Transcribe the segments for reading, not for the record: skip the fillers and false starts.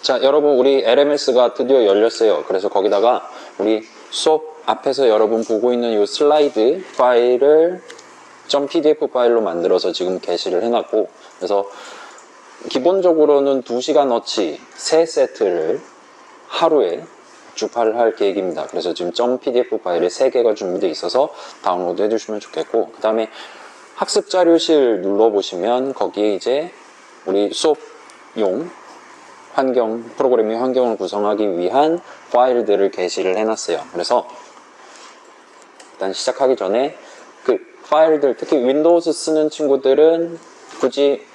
자, 여러분 우리 LMS가 드디어 열렸어요. 그래서 거기다가 우리 수업 앞에서 여러분 보고 있는 이 슬라이드 파일을 .pdf 파일로 만들어서 지금 게시를 해놨고, 그래서 기본적으로는 2시간어치 3세트를 하루에 주파를 할 계획입니다. 그래서 지금 .pdf 파일에 3개가 준비되어 있어서 다운로드 해주시면 좋겠고, 그 다음에 학습 자료실 눌러보시면 거기에 이제 우리 수업용 환경, 프로그래밍 환경을 구성하기 위한 파일들을 게시를 해놨어요. 그래서 일단 시작하기 전에 그 파일들, 특히 윈도우즈 쓰는 친구들은 굳이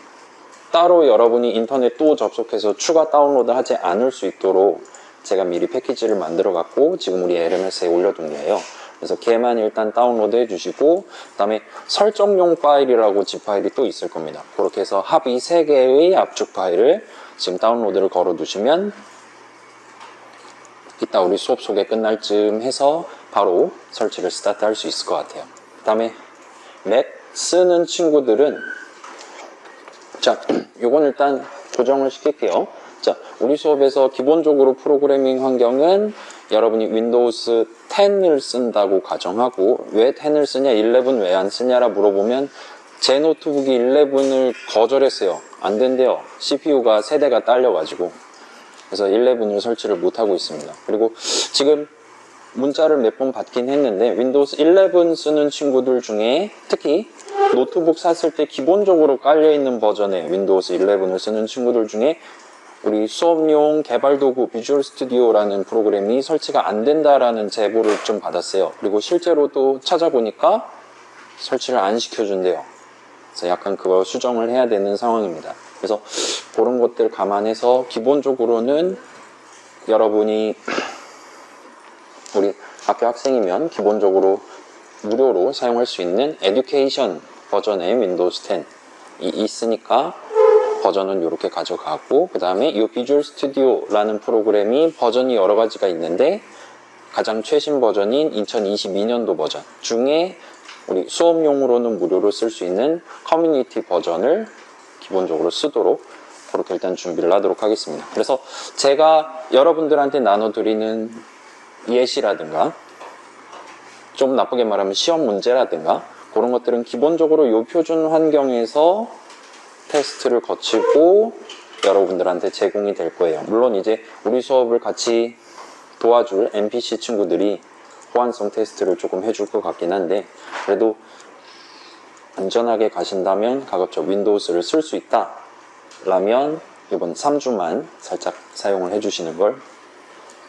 따로 여러분이 인터넷 또 접속해서 추가 다운로드 하지 않을 수 있도록 제가 미리 패키지를 만들어 갖고 지금 우리 LMS에 올려둔 거예요. 그래서 걔만 일단 다운로드 해주시고, 그 다음에 설정용 파일이라고 zip 파일이 또 있을 겁니다. 그렇게 해서 합의 3개의 압축 파일을 지금 다운로드를 걸어 두시면 이따 우리 수업 소개 끝날 쯤 해서 바로 설치를 스타트 할 수 있을 것 같아요. 그 다음에 맥 쓰는 친구들은, 자, 요건 일단 고정을 시킬게요. 자, 우리 수업에서 기본적으로 프로그래밍 환경은 여러분이 윈도우스 10을 쓴다고 가정하고, 왜 10을 쓰냐, 11 왜 안 쓰냐라 물어보면 제 노트북이 11을 거절했어요. 안 된대요. CPU가 세대가 딸려가지고. 그래서 11을 설치를 못하고 있습니다. 그리고 지금 문자를 몇 번 받긴 했는데 윈도우스 11 쓰는 친구들 중에 특히 노트북 샀을 때 기본적으로 깔려있는 버전의 윈도우스 11을 쓰는 친구들 중에 우리 수업용 개발도구 비주얼 스튜디오라는 프로그램이 설치가 안 된다라는 제보를 좀 받았어요. 그리고 실제로 또 찾아보니까 설치를 안 시켜준대요. 그래서 약간 그거 수정을 해야 되는 상황입니다. 그래서 그런 것들 감안해서 기본적으로는 여러분이 우리 학교 학생이면 기본적으로 무료로 사용할 수 있는 에듀케이션 버전의 윈도우스 10이 있으니까 버전은 이렇게 가져가고, 그 다음에 이 비주얼 스튜디오라는 프로그램이 버전이 여러 가지가 있는데 가장 최신 버전인 2022년도 버전 중에 우리 수업용으로는 무료로 쓸 수 있는 커뮤니티 버전을 기본적으로 쓰도록 그렇게 일단 준비를 하도록 하겠습니다. 그래서 제가 여러분들한테 나눠드리는 예시라든가 좀 나쁘게 말하면 시험 문제라든가 그런 것들은 기본적으로 이 표준 환경에서 테스트를 거치고 여러분들한테 제공이 될 거예요. 물론 이제 우리 수업을 같이 도와줄 NPC 친구들이 호환성 테스트를 조금 해줄 것 같긴 한데, 그래도 안전하게 가신다면 가급적 윈도우스를 쓸 수 있다 라면 이번 3주만 살짝 사용을 해주시는 걸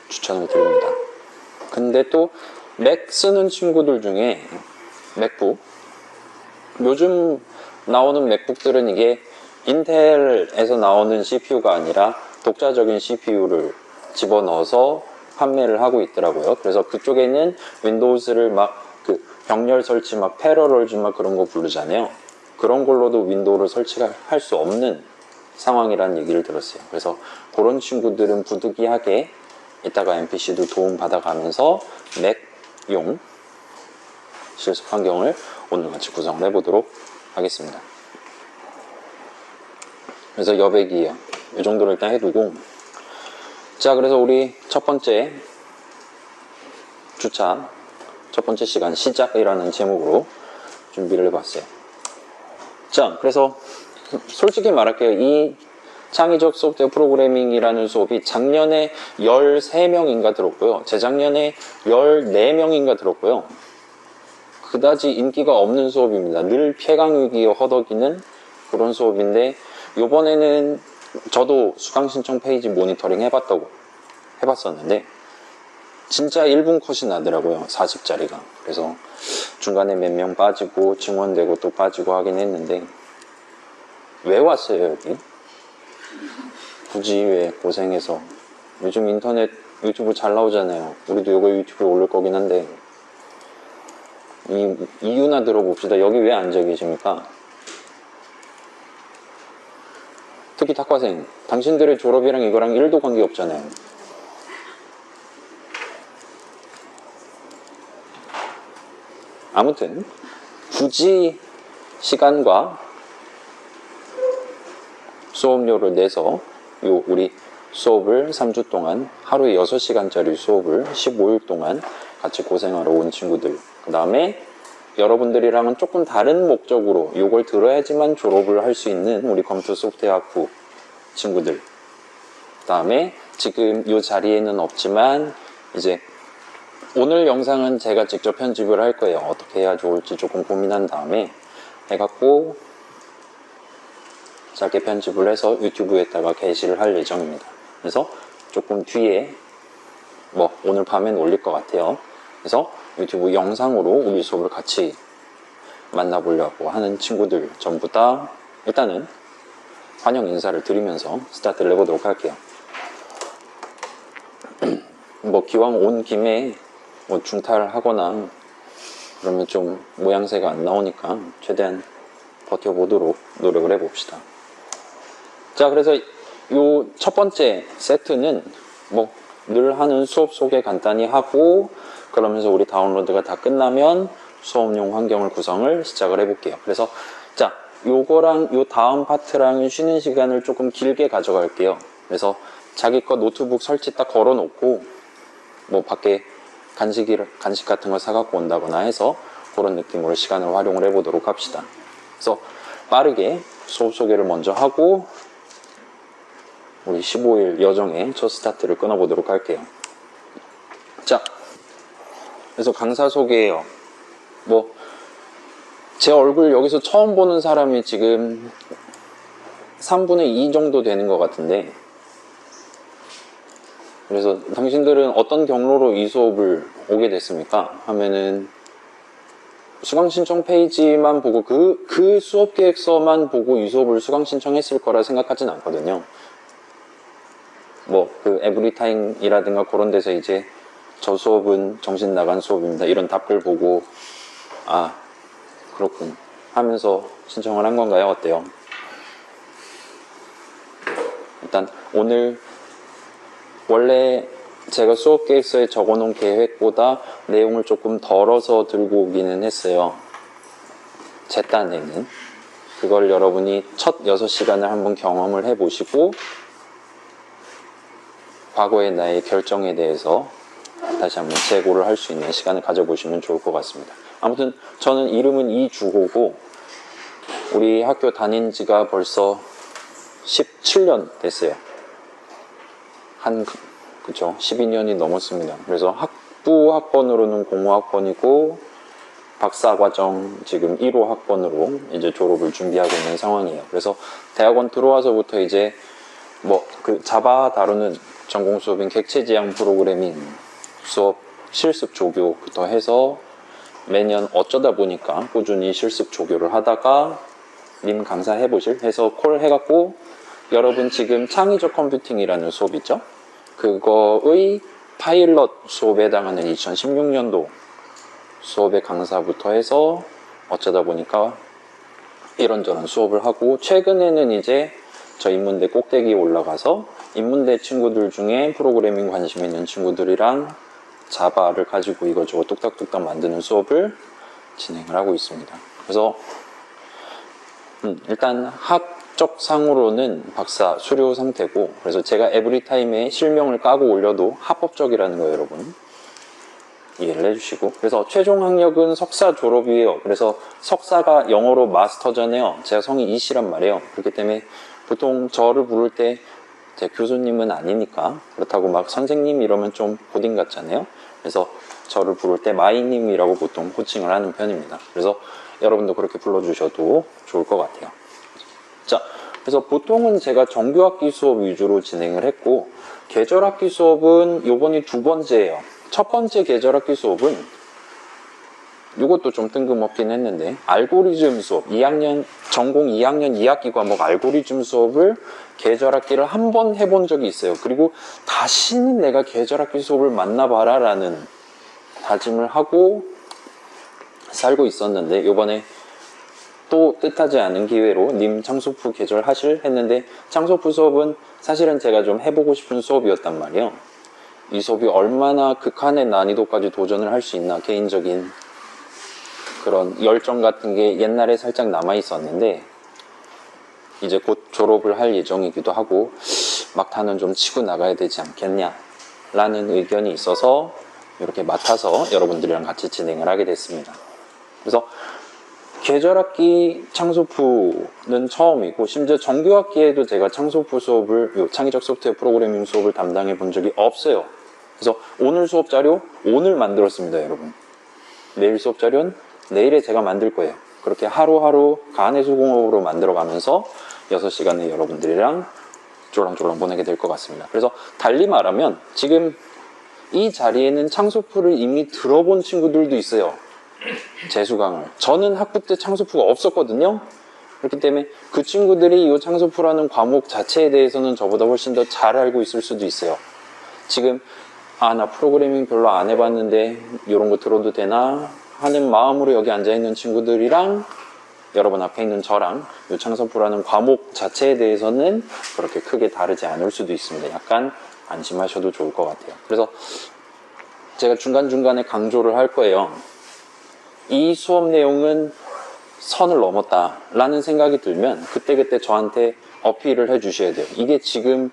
추천을 드립니다. 근데 또 맥 쓰는 친구들 중에 맥북, 요즘 나오는 맥북들은 이게 인텔에서 나오는 CPU가 아니라 독자적인 CPU를 집어넣어서 판매를 하고 있더라고요. 그래서 그쪽에는 윈도우스를 막 그 병렬 설치 막 패러럴즈 막 그런 거 부르잖아요. 그런 걸로도 윈도우를 설치할 수 없는 상황이라는 얘기를 들었어요. 그래서 그런 친구들은 부득이하게 이따가 NPC도 도움 받아가면서 맥용 실습 환경을 오늘 같이 구성을 해보도록 하겠습니다. 그래서 여백이에요. 이 정도로 일단 해두고, 자, 그래서 우리 첫 번째 주차, 첫 번째 시간 시작이라는 제목으로 준비를 해봤어요. 자, 그래서 솔직히 말할게요. 이 창의적 소프트웨어 프로그래밍이라는 수업이 작년에 13명인가 들었고요. 재작년에 14명인가 들었고요. 그다지 인기가 없는 수업입니다. 늘 폐강위기에 허덕이는 그런 수업인데, 요번에는 저도 수강 신청 페이지 모니터링 해봤었는데 진짜 1분 컷이 나더라고요. 40짜리가. 그래서 중간에 몇 명 빠지고 증원되고 또 빠지고 하긴 했는데, 왜 왔어요 여기? 굳이 왜 고생해서. 요즘 인터넷 유튜브 잘 나오잖아요. 우리도 이거 유튜브에 올릴 거긴 한데, 이 이유나 들어봅시다. 여기 왜 앉아 계십니까? 특히 탁과생, 당신들의 졸업이랑 이거랑 1도 관계없잖아요. 아무튼 굳이 시간과 수업료를 내서 우리 수업을 3주 동안 하루에 6시간짜리 수업을 15일 동안 같이 고생하러 온 친구들, 그 다음에 여러분들이랑은 조금 다른 목적으로 이걸 들어야지만 졸업을 할 수 있는 우리 컴퓨터 소프트웨어 학부 친구들, 그 다음에 지금 이 자리에는 없지만 이제 오늘 영상은 제가 직접 편집을 할 거예요. 어떻게 해야 좋을지 조금 고민한 다음에 해갖고 짧게 편집을 해서 유튜브에다가 게시를 할 예정입니다. 그래서 조금 뒤에 오늘 밤엔 올릴 것 같아요. 그래서 유튜브 영상으로 우리 수업을 같이 만나보려고 하는 친구들 전부 다 일단은 환영 인사를 드리면서 스타트를 해보도록 할게요. 기왕 온 김에 중탈을 하거나 그러면 좀 모양새가 안 나오니까 최대한 버텨보도록 노력을 해봅시다. 자, 그래서 요 첫 번째 세트는 늘 하는 수업 소개 간단히 하고 그러면서 우리 다운로드가 다 끝나면 수업용 환경을 구성을 시작을 해볼게요. 그래서 자, 요거랑 요 다음 파트랑 쉬는 시간을 조금 길게 가져갈게요. 그래서 자기 거 노트북 설치 딱 걸어놓고 밖에 간식 같은 걸 사갖고 온다거나 해서 그런 느낌으로 시간을 활용을 해보도록 합시다. 그래서 빠르게 수업 소개를 먼저 하고 우리 15일 여정의 첫 스타트를 끊어보도록 할게요. 자, 그래서 강사 소개예요. 제 얼굴 여기서 처음 보는 사람이 지금 3분의 2 정도 되는 것 같은데, 그래서 당신들은 어떤 경로로 이 수업을 오게 됐습니까? 하면은 수강 신청 페이지만 보고 그 수업 계획서만 보고 이 수업을 수강 신청했을 거라 생각하진 않거든요. 그 에브리타임이라든가 그런 데서 이제 저 수업은 정신 나간 수업입니다, 이런 답글 보고 아, 그렇군 하면서 신청을 한 건가요? 어때요? 일단 오늘 원래 제가 수업 계획서에 적어놓은 계획보다 내용을 조금 덜어서 들고 오기는 했어요. 제 딴에는. 그걸 여러분이 첫 6시간을 한번 경험을 해보시고 과거의 나의 결정에 대해서 다시 한번 재고를 할 수 있는 시간을 가져보시면 좋을 것 같습니다. 아무튼 저는 이름은 이주호고 우리 학교 다닌 지가 벌써 17년 됐어요. 그쵸? 12년이 넘었습니다. 그래서 학부 학번으로는 공호학번이고 박사과정 지금 1호 학번으로 이제 졸업을 준비하고 있는 상황이에요. 그래서 대학원 들어와서부터 이제 자바 다루는 전공 수업인 객체지향 프로그래밍 수업 실습 조교부터 해서 매년 어쩌다 보니까 꾸준히 실습 조교를 하다가 님 강사 해보실 해서 콜 해갖고 여러분 지금 창의적 컴퓨팅이라는 수업 있죠? 그거의 파일럿 수업에 해당하는 2016년도 수업의 강사부터 해서 어쩌다 보니까 이런저런 수업을 하고 최근에는 이제 저 인문대 꼭대기에 올라가서 인문대 친구들 중에 프로그래밍 관심 있는 친구들이랑 자바를 가지고 이것저것 뚝딱뚝딱 만드는 수업을 진행을 하고 있습니다. 그래서 일단 학적 상으로는 박사 수료 상태고, 그래서 제가 에브리타임에 실명을 까고 올려도 합법적이라는 거 여러분 이해를 해주시고, 그래서 최종 학력은 석사 졸업이에요. 그래서 석사가 영어로 마스터잖아요. 제가 성이 이씨란 말이에요. 그렇기 때문에 보통 저를 부를 때 제 교수님은 아니니까, 그렇다고 막 선생님 이러면 좀 고딩 같잖아요. 그래서 저를 부를 때 마이님이라고 보통 호칭을 하는 편입니다. 그래서 여러분도 그렇게 불러주셔도 좋을 것 같아요. 자, 그래서 보통은 제가 정규학기 수업 위주로 진행을 했고, 계절학기 수업은 요번이 두 번째예요. 첫 번째 계절학기 수업은 이것도 좀 뜬금없긴 했는데 알고리즘 수업, 2학년 전공 2학년 2학기 과목 알고리즘 수업을 계절학기를 한 번 해본 적이 있어요. 그리고 다시는 내가 계절학기 수업을 만나봐라 라는 다짐을 하고 살고 있었는데, 이번에 또 뜻하지 않은 기회로 님 창소프 계절 하실 했는데, 창소프 수업은 사실은 제가 좀 해보고 싶은 수업이었단 말이에요. 이 수업이 얼마나 극한의 난이도까지 도전을 할 수 있나, 개인적인 그런 열정 같은 게 옛날에 살짝 남아 있었는데 이제 곧 졸업을 할 예정이기도 하고 막타는 좀 치고 나가야 되지 않겠냐 라는 의견이 있어서 이렇게 맡아서 여러분들이랑 같이 진행을 하게 됐습니다. 그래서 계절학기 창소부는 처음이고, 심지어 정규학기에도 제가 창소부 수업을, 창의적 소프트웨어 프로그래밍 수업을 담당해 본 적이 없어요. 그래서 오늘 수업 자료 오늘 만들었습니다, 여러분. 내일 수업 자료는 내일에 제가 만들 거예요. 그렇게 하루하루 가내수공업으로 만들어가면서 6시간을 여러분들이랑 쫄랑쫄랑 보내게 될 것 같습니다. 그래서 달리 말하면 지금 이 자리에는 창소부를 이미 들어본 친구들도 있어요. 재수강을. 저는 학부 때 창소부가 없었거든요. 그렇기 때문에 그 친구들이 이 창소부라는 과목 자체에 대해서는 저보다 훨씬 더 잘 알고 있을 수도 있어요. 지금 나 프로그래밍 별로 안 해봤는데 이런 거 들어도 되나 하는 마음으로 여기 앉아있는 친구들이랑 여러분 앞에 있는 저랑 이 창소부라는 과목 자체에 대해서는 그렇게 크게 다르지 않을 수도 있습니다. 약간 안심하셔도 좋을 것 같아요. 그래서 제가 중간중간에 강조를 할 거예요. 이 수업 내용은 선을 넘었다 라는 생각이 들면 그때그때 저한테 어필을 해 주셔야 돼요. 이게 지금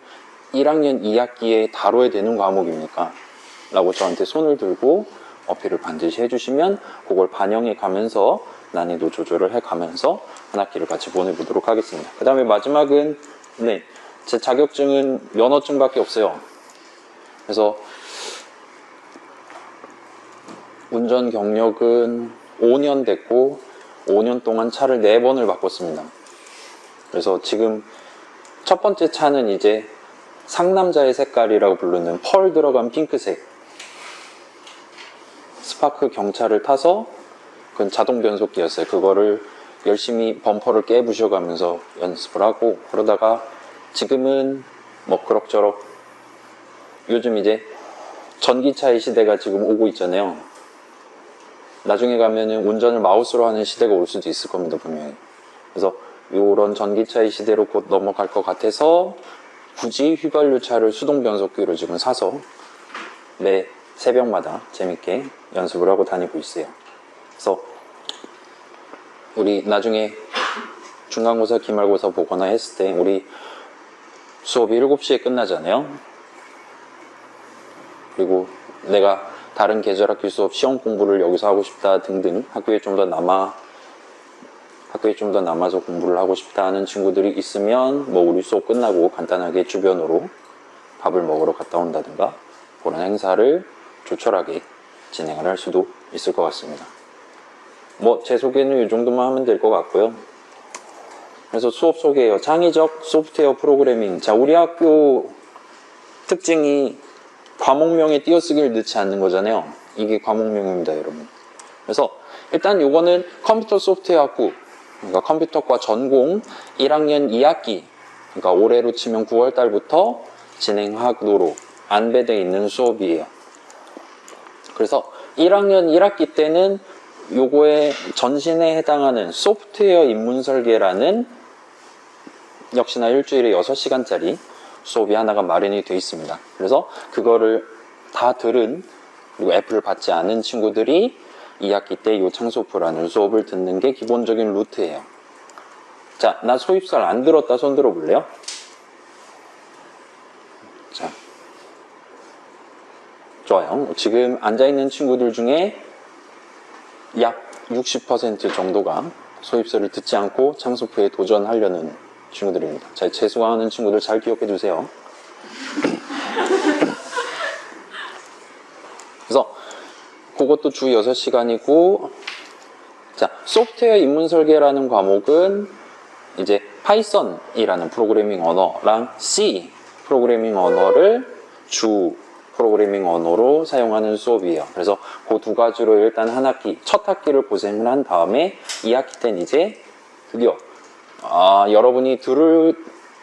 1학년 2학기에 다뤄야 되는 과목입니까? 라고 저한테 손을 들고 어필을 반드시 해주시면 그걸 반영해 가면서 난이도 조절을 해 가면서 한 학기를 같이 보내보도록 하겠습니다. 그 다음에 마지막은 제 자격증은 면허증밖에 없어요. 그래서 운전 경력은 5년 됐고 5년 동안 차를 4번을 바꿨습니다. 그래서 지금 첫 번째 차는 이제 상남자의 색깔이라고 부르는 펄 들어간 핑크색 스파크 경차를 타서, 그건 자동 변속기였어요. 그거를 열심히 범퍼를 깨부셔가면서 연습을 하고, 그러다가 지금은 뭐 그럭저럭 요즘 이제 전기차의 시대가 지금 오고 있잖아요. 나중에 가면은 운전을 마우스로 하는 시대가 올 수도 있을 겁니다, 분명히. 그래서 이런 전기차의 시대로 곧 넘어갈 것 같아서 굳이 휘발유차를 수동 변속기로 지금 사서 매 새벽마다 재밌게 연습을 하고 다니고 있어요. 그래서 우리 나중에 중간고사, 기말고사 보거나 했을 때 우리 수업이 7시에 끝나잖아요. 그리고 내가 다른 계절학기 수업 시험 공부를 여기서 하고 싶다 등등 학교에 좀 더 남아서 공부를 하고 싶다 하는 친구들이 있으면 뭐 우리 수업 끝나고 간단하게 주변으로 밥을 먹으러 갔다 온다든가 그런 행사를 조촐하게 진행을 할 수도 있을 것 같습니다. 뭐 제 소개는 이 정도만 하면 될 것 같고요. 그래서 수업 소개예요. 창의적 소프트웨어 프로그래밍. 자, 우리 학교 특징이 과목명에 띄어쓰기를 넣지 않는 거잖아요. 이게 과목명입니다, 여러분. 그래서 일단 요거는 컴퓨터 소프트웨어 학부, 그러니까 컴퓨터과 전공 1학년 2학기, 그러니까 올해로 치면 9월 달부터 진행하도록 안배되어 있는 수업이에요. 그래서 1학년 1학기 때는 요거의 전신에 해당하는 소프트웨어 입문설계라는 역시나 일주일에 6시간짜리 수업이 하나가 마련이 되어 있습니다. 그래서 그거를 다 들은, 그리고 애플을 받지 않은 친구들이 2학기 때 이 창소프라는 수업을 듣는 게 기본적인 루트예요. 자, 나 소입설 안 들었다 손 들어볼래요? 자, 좋아요. 지금 앉아있는 친구들 중에 약 60% 정도가 소입설을 듣지 않고 창소프에 도전하려는 친구들입니다. 자, 재수강하는 친구들 잘 기억해 두세요. 그래서 그것도 주 6시간이고, 자, 소프트웨어 입문 설계라는 과목은 이제 파이썬이라는 프로그래밍 언어랑 C 프로그래밍 언어를 주 프로그래밍 언어로 사용하는 수업이에요. 그래서 그 두 가지로 일단 한 학기, 첫 학기를 고생을 한 다음에 2학기 때는 이제 드디어 여러분이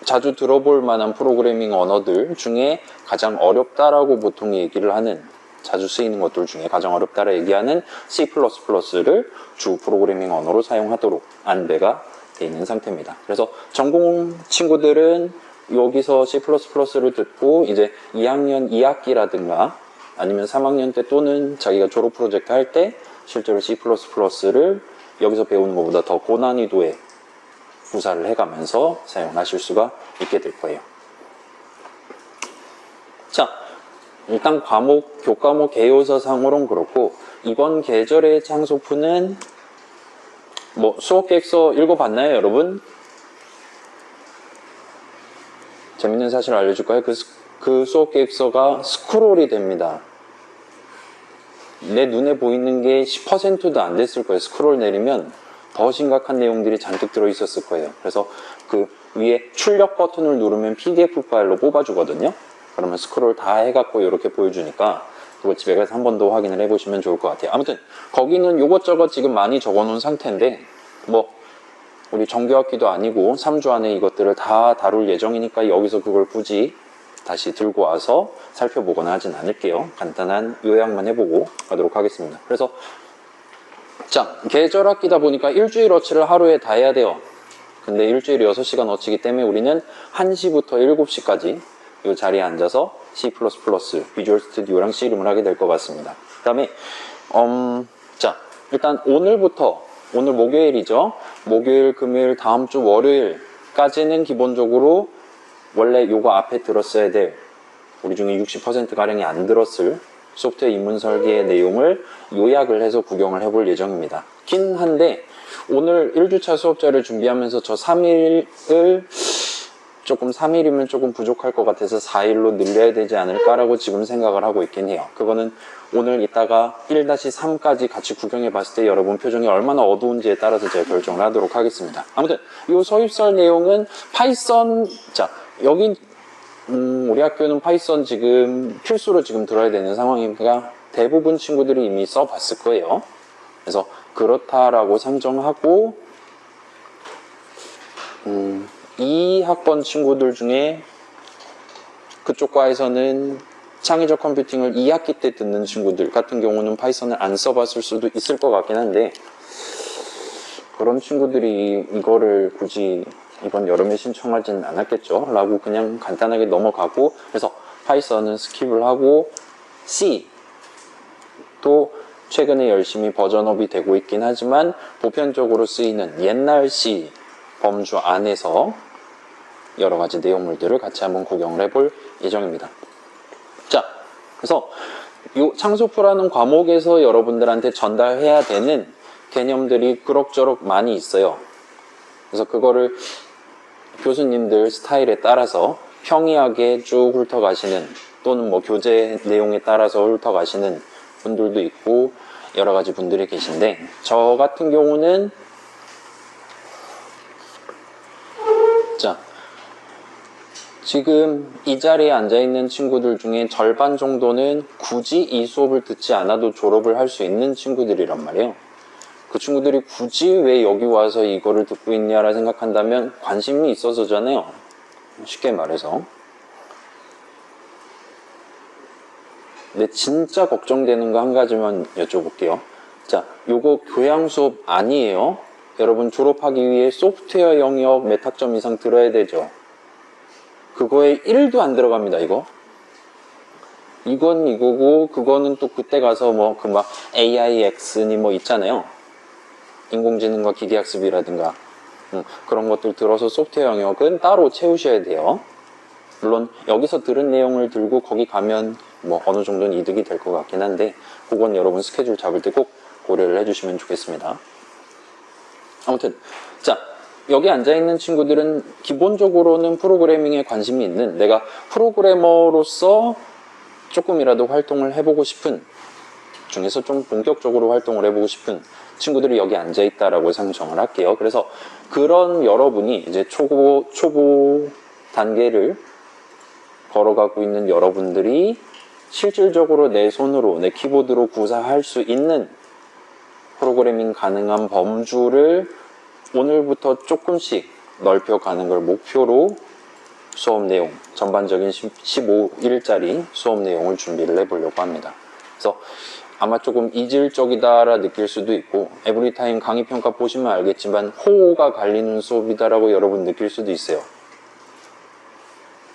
자주 들어볼 만한 프로그래밍 언어들 중에 가장 어렵다라고 보통 얘기를 하는, 자주 쓰이는 것들 중에 가장 어렵다라 얘기하는 C++를 주 프로그래밍 언어로 사용하도록 안배가 되어 있는 상태입니다. 그래서 전공 친구들은 여기서 C++를 듣고 이제 2학년 2학기라든가 아니면 3학년 때 또는 자기가 졸업 프로젝트 할 때 실제로 C++를 여기서 배우는 것보다 더 고난이도의 구사를 해가면서 사용하실 수가 있게 될 거예요. 자, 일단 교과목 개요서상으로는 그렇고, 이번 계절의 창소푸는 뭐 수업계획서 읽어봤나요, 여러분? 재밌는 사실 알려줄까요? 그 수업계획서가 스크롤이 됩니다. 내 눈에 보이는 게 10%도 안 됐을 거예요. 스크롤 내리면 더 심각한 내용들이 잔뜩 들어있었을 거예요. 그래서 그 위에 출력 버튼을 누르면 PDF 파일로 뽑아주거든요. 그러면 스크롤 다 해갖고 이렇게 보여주니까 그거 집에 가서 한 번 더 확인을 해보시면 좋을 것 같아요. 아무튼 거기는 요것저것 지금 많이 적어놓은 상태인데 뭐 우리 정규학기도 아니고 3주 안에 이것들을 다 다룰 예정이니까 여기서 그걸 굳이 다시 들고 와서 살펴보거나 하진 않을게요. 간단한 요약만 해보고 가도록 하겠습니다. 그래서 자, 계절학기다 보니까 일주일 어치를 하루에 다 해야 돼요. 근데 일주일에 6시간 어치기 때문에 우리는 1시부터 7시까지 이 자리에 앉아서 C++, 비주얼 스튜디오랑 씨름을 하게 될 것 같습니다. 그 다음에 자, 일단 오늘부터, 오늘 목요일이죠. 목요일, 금요일, 다음 주 월요일까지는 기본적으로 원래 요거 앞에 들었어야 될, 우리 중에 60%가량이 안 들었을 소프트웨어 입문 설계의 내용을 요약을 해서 구경을 해볼 예정입니다. 긴 한데 오늘 1주차 수업자를 준비하면서 저 3일을 조금 3일이면 조금 부족할 것 같아서 4일로 늘려야 되지 않을까라고 지금 생각을 하고 있긴 해요. 그거는 오늘 이따가 1-3까지 같이 구경해 봤을 때 여러분 표정이 얼마나 어두운지에 따라서 제가 결정을 하도록 하겠습니다. 아무튼 이 서입설 내용은 파이썬, 자 여기 우리 학교는 파이썬 지금 필수로 지금 들어야 되는 상황이니까 대부분 친구들이 이미 써봤을 거예요. 그래서 그렇다라고 상정하고 이 학번 친구들 중에 그쪽 과에서는 창의적 컴퓨팅을 2학기 때 듣는 친구들 같은 경우는 파이썬을 안 써봤을 수도 있을 것 같긴 한데 그런 친구들이 이거를 굳이 이번 여름에 신청하진 않았겠죠 라고 그냥 간단하게 넘어가고 그래서 파이썬은 스킵을 하고 C 또 최근에 열심히 버전업이 되고 있긴 하지만 보편적으로 쓰이는 옛날 C 범주 안에서 여러 가지 내용물들을 같이 한번 구경을 해볼 예정입니다. 자, 그래서 이 창소프라는 과목에서 여러분들한테 전달해야 되는 개념들이 그럭저럭 많이 있어요. 그래서 그거를 교수님들 스타일에 따라서 평이하게 쭉 훑어가시는 또는 뭐 교재 내용에 따라서 훑어가시는 분들도 있고 여러 가지 분들이 계신데 저 같은 경우는 자 지금 이 자리에 앉아있는 친구들 중에 절반 정도는 굳이 이 수업을 듣지 않아도 졸업을 할 수 있는 친구들이란 말이에요. 그 친구들이 굳이 왜 여기 와서 이거를 듣고 있냐라 생각한다면 관심이 있어서잖아요. 쉽게 말해서. 근데 진짜 걱정되는 거 한 가지만 여쭤볼게요. 자, 요거 교양 수업 아니에요. 여러분 졸업하기 위해 소프트웨어 영역 몇 학점 이상 들어야 되죠. 그거에 1도 안 들어갑니다, 이거. 이건 이거고, 그거는 또 그때 가서 뭐, 그 막 AIX니 뭐 있잖아요. 인공지능과 기계학습이라든가, 그런 것들 들어서 소프트웨어 영역은 따로 채우셔야 돼요. 물론, 여기서 들은 내용을 들고 거기 가면 뭐 어느 정도는 이득이 될 것 같긴 한데, 그건 여러분 스케줄 잡을 때 꼭 고려를 해주시면 좋겠습니다. 아무튼, 자. 여기 앉아있는 친구들은 기본적으로는 프로그래밍에 관심이 있는 내가 프로그래머로서 조금이라도 활동을 해보고 싶은 중에서 좀 본격적으로 활동을 해보고 싶은 친구들이 여기 앉아있다라고 상정을 할게요. 그래서 그런 여러분이 이제 초보 단계를 걸어가고 있는 여러분들이 실질적으로 내 손으로 내 키보드로 구사할 수 있는 프로그래밍 가능한 범주를 오늘부터 조금씩 넓혀가는 걸 목표로 수업 내용, 전반적인 15일짜리 수업 내용을 준비를 해보려고 합니다. 그래서 아마 조금 이질적이다라 느낄 수도 있고 에브리타임 강의평가 보시면 알겠지만 호가 갈리는 수업이다라고 여러분 느낄 수도 있어요.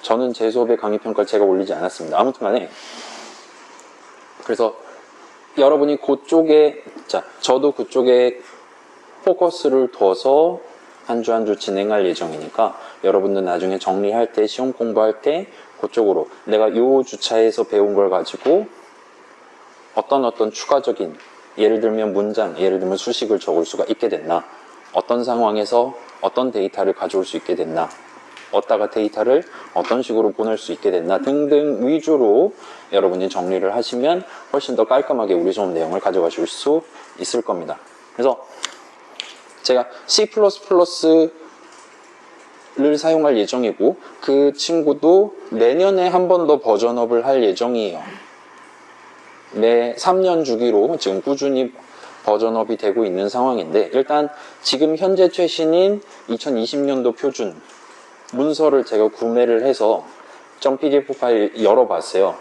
저는 제 수업에 강의평가를 제가 올리지 않았습니다. 아무튼 간에 그래서 여러분이 그쪽에 자 저도 그쪽에 포커스를 둬서 한 주 한 주 진행할 예정이니까 여러분들 나중에 정리할 때 시험 공부할 때 그쪽으로 내가 요 주차에서 배운 걸 가지고 어떤 추가적인, 예를 들면 문장, 예를 들면 수식을 적을 수가 있게 됐나, 어떤 상황에서 어떤 데이터를 가져올 수 있게 됐나, 어디다가 데이터를 어떤 식으로 보낼 수 있게 됐나 등등 위주로 여러분이 정리를 하시면 훨씬 더 깔끔하게 우리 수업 내용을 가져가실 수 있을 겁니다. 그래서 제가 C++를 사용할 예정이고, 그 친구도 내년에 한 번 더 버전업을 할 예정이에요. 매 3년 주기로 지금 꾸준히 버전업이 되고 있는 상황인데, 일단 지금 현재 최신인 2020년도 표준 문서를 제가 구매를 해서 .pdf 파일 열어봤어요.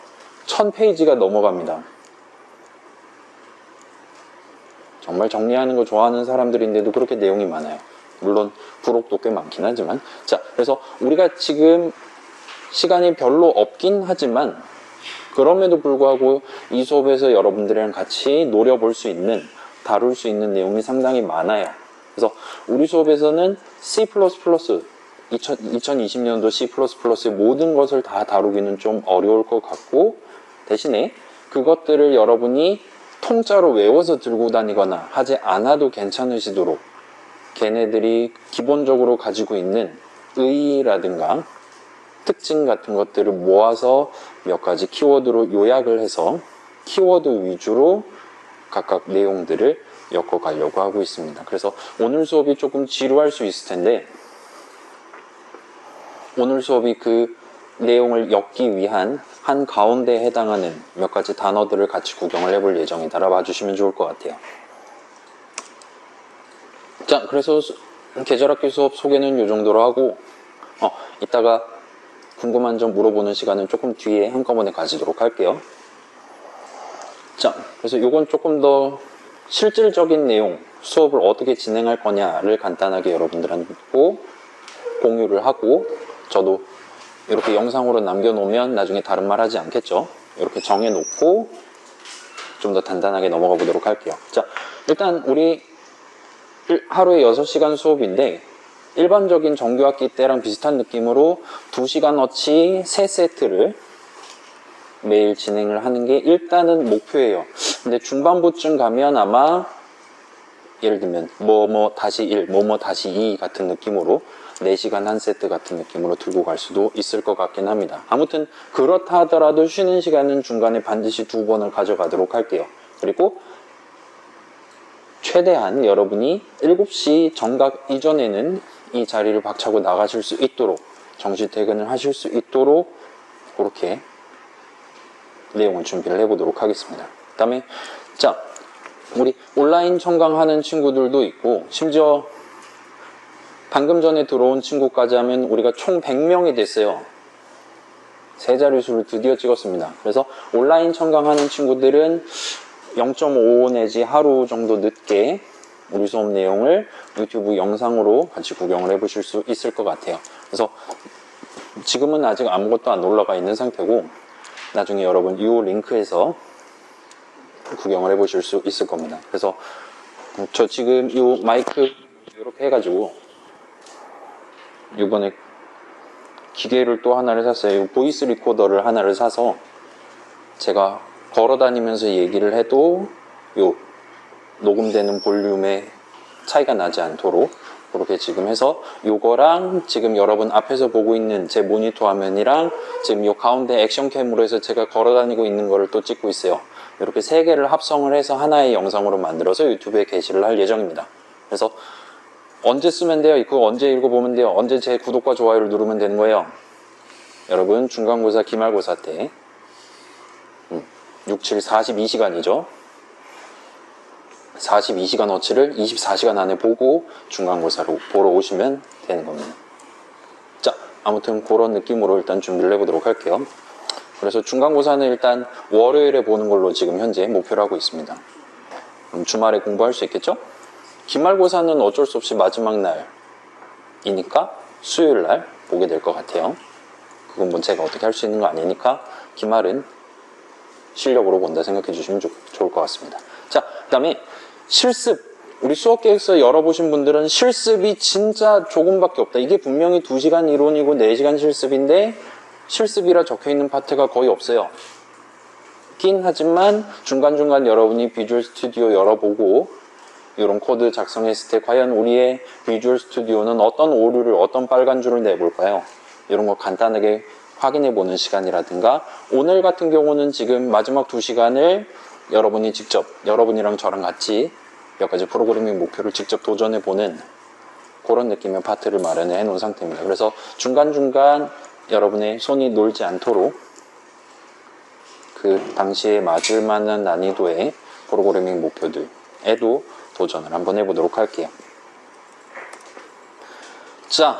1000페이지가 넘어갑니다. 정말 정리하는 거 좋아하는 사람들인데도 그렇게 내용이 많아요. 물론 부록도 꽤 많긴 하지만. 자, 그래서 우리가 지금 시간이 별로 없긴 하지만 그럼에도 불구하고 이 수업에서 여러분들이랑 같이 노려볼 수 있는, 다룰 수 있는 내용이 상당히 많아요. 그래서 우리 수업에서는 C++, 2020년도 C++의 모든 것을 다 다루기는 좀 어려울 것 같고, 대신에 그것들을 여러분이 통짜로 외워서 들고 다니거나 하지 않아도 괜찮으시도록 걔네들이 기본적으로 가지고 있는 의의라든가 특징 같은 것들을 모아서 몇 가지 키워드로 요약을 해서 키워드 위주로 각각 내용들을 엮어가려고 하고 있습니다. 그래서 오늘 수업이 조금 지루할 수 있을 텐데, 오늘 수업이 그 내용을 엮기 위한 한 가운데에 해당하는 몇 가지 단어들을 같이 구경을 해볼 예정이다. 봐주시면 좋을 것 같아요. 자, 그래서 계절학기 수업 소개는 이 정도로 하고, 이따가 궁금한 점 물어보는 시간은 조금 뒤에 한꺼번에 가지도록 할게요. 자, 그래서 이건 조금 더 실질적인 내용, 수업을 어떻게 진행할 거냐를 간단하게 여러분들한테 공유를 하고, 저도 이렇게 영상으로 남겨놓으면 나중에 다른 말 하지 않겠죠. 이렇게 정해놓고 좀 더 단단하게 넘어가 보도록 할게요. 자, 일단 우리 하루에 6시간 수업인데, 일반적인 정규학기 때랑 비슷한 느낌으로 2시간어치 3세트를 매일 진행을 하는 게 일단은 목표예요. 근데 중반부쯤 가면 아마 예를 들면 다시 1, 다시 2 같은 느낌으로 4시간 한 세트 같은 느낌으로 들고 갈 수도 있을 것 같긴 합니다. 아무튼 그렇다 하더라도 쉬는 시간은 중간에 반드시 2번을 가져가도록 할게요. 그리고 최대한 여러분이 7시 정각 이전에는 이 자리를 박차고 나가실 수 있도록, 정시 퇴근을 하실 수 있도록 그렇게 내용을 준비를 해보도록 하겠습니다. 그 다음에 자, 우리 온라인 청강하는 친구들도 있고, 심지어 방금 전에 들어온 친구까지 하면 우리가 총 100명이 됐어요. 세 자릿수를 드디어 찍었습니다. 그래서 온라인 청강하는 친구들은 0.5 내지 하루 정도 늦게 우리 수업 내용을 유튜브 영상으로 같이 구경을 해보실 수 있을 것 같아요. 그래서 지금은 아직 아무것도 안 올라가 있는 상태고, 나중에 여러분 이 링크에서 구경을 해보실 수 있을 겁니다. 그래서 저 지금 이 마이크 이렇게 해가지고 이번에 기계를 또 하나를 샀어요. 보이스 리코더를 하나를 사서 제가 걸어 다니면서 얘기를 해도 요 녹음되는 볼륨의 차이가 나지 않도록 그렇게 지금 해서, 요거랑 지금 여러분 앞에서 보고 있는 제 모니터 화면이랑 지금 요 가운데 액션캠으로 해서 제가 걸어 다니고 있는 거를 또 찍고 있어요. 이렇게 세 개를 합성을 해서 하나의 영상으로 만들어서 유튜브에 게시를 할 예정입니다. 그래서 언제 쓰면 돼요? 그거 언제 읽어보면 돼요? 언제 제 구독과 좋아요를 누르면 되는 거예요? 여러분 중간고사, 기말고사 때 6, 7, 42시간이죠. 42시간어치를 24시간 안에 보고 중간고사로 보러 오시면 되는 겁니다. 자, 아무튼 그런 느낌으로 일단 준비를 해보도록 할게요. 그래서 중간고사는 일단 월요일에 보는 걸로 지금 현재 목표를 하고 있습니다. 주말에 공부할 수 있겠죠? 기말고사는 어쩔 수 없이 마지막 날이니까 수요일 날 보게 될 것 같아요. 그건 뭐 제가 어떻게 할 수 있는 거 아니니까 기말은 실력으로 본다 생각해 주시면 좋을 것 같습니다. 자, 그 다음에 실습. 우리 수업계획서 열어보신 분들은 실습이 진짜 조금밖에 없다. 이게 분명히 2시간 이론이고 4시간 실습인데 실습이라 적혀있는 파트가 거의 없어요. 긴 하지만 중간중간 여러분이 비주얼 스튜디오 열어보고 이런 코드 작성했을 때 과연 우리의 비주얼 스튜디오는 어떤 오류를, 어떤 빨간 줄을 내볼까요? 이런 거 간단하게 확인해보는 시간이라든가, 오늘 같은 경우는 지금 마지막 2시간을 여러분이 직접, 여러분이랑 저랑 같이 몇 가지 프로그래밍 목표를 직접 도전해보는 그런 느낌의 파트를 마련해 놓은 상태입니다. 그래서 중간중간 여러분의 손이 놀지 않도록 그 당시에 맞을 만한 난이도의 프로그래밍 목표들에도 도전을 한번 해보도록 할게요. 자,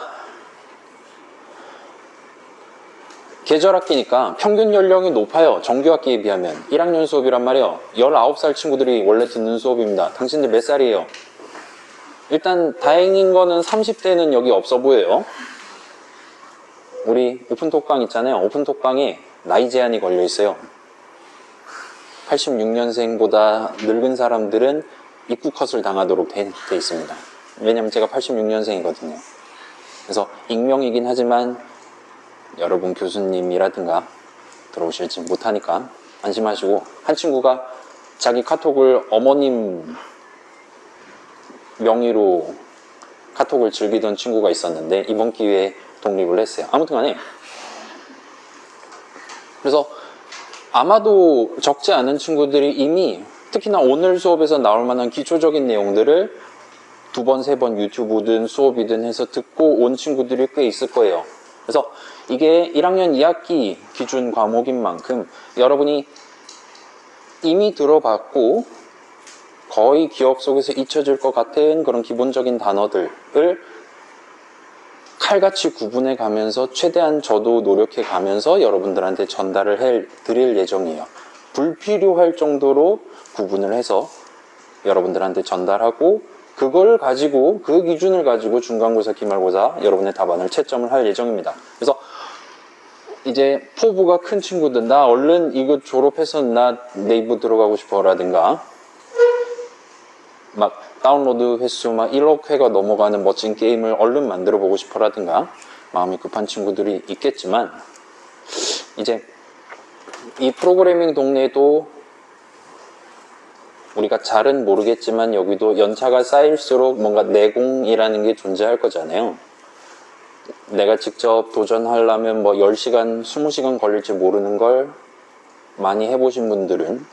계절학기니까 평균 연령이 높아요. 정규학기에 비하면. 1학년 수업이란 말이에요. 19살 친구들이 원래 듣는 수업입니다. 당신들 몇 살이에요? 일단 다행인 거는 30대는 여기 없어 보여요. 우리 오픈톡방 있잖아요. 오픈톡방에 나이 제한이 걸려 있어요. 86년생보다 늙은 사람들은 입국컷을 당하도록 돼 있습니다. 왜냐면 제가 86년생이거든요. 그래서 익명이긴 하지만 여러분 교수님이라든가 들어오실지 못하니까 안심하시고, 한 친구가 자기 카톡을 어머님 명의로 카톡을 즐기던 친구가 있었는데 이번 기회에 독립을 했어요. 아무튼 간에 그래서 아마도 적지 않은 친구들이 이미 특히나 오늘 수업에서 나올 만한 기초적인 내용들을 2번, 3번 유튜브든 수업이든 해서 듣고 온 친구들이 꽤 있을 거예요. 그래서 이게 1학년 2학기 기준 과목인 만큼 여러분이 이미 들어봤고 거의 기억 속에서 잊혀질 것 같은 그런 기본적인 단어들을 칼같이 구분해 가면서 최대한 저도 노력해 가면서 여러분들한테 전달을 해 드릴 예정이에요. 불필요할 정도로 구분을 해서 여러분들한테 전달하고, 그걸 가지고, 그 기준을 가지고 중간고사, 기말고사 여러분의 답안을 채점을 할 예정입니다. 그래서 이제 포부가 큰 친구들, 나 얼른 이거 졸업해서 나 네이버 들어가고 싶어 라든가, 막 다운로드 횟수 막 1억 회가 넘어가는 멋진 게임을 얼른 만들어 보고 싶어 라든가 마음이 급한 친구들이 있겠지만, 이제 이 프로그래밍 동네도 우리가 잘은 모르겠지만 여기도 연차가 쌓일수록 뭔가 내공이라는 게 존재할 거잖아요. 내가 직접 도전하려면 뭐 10시간, 20시간 걸릴지 모르는 걸 많이 해보신 분들은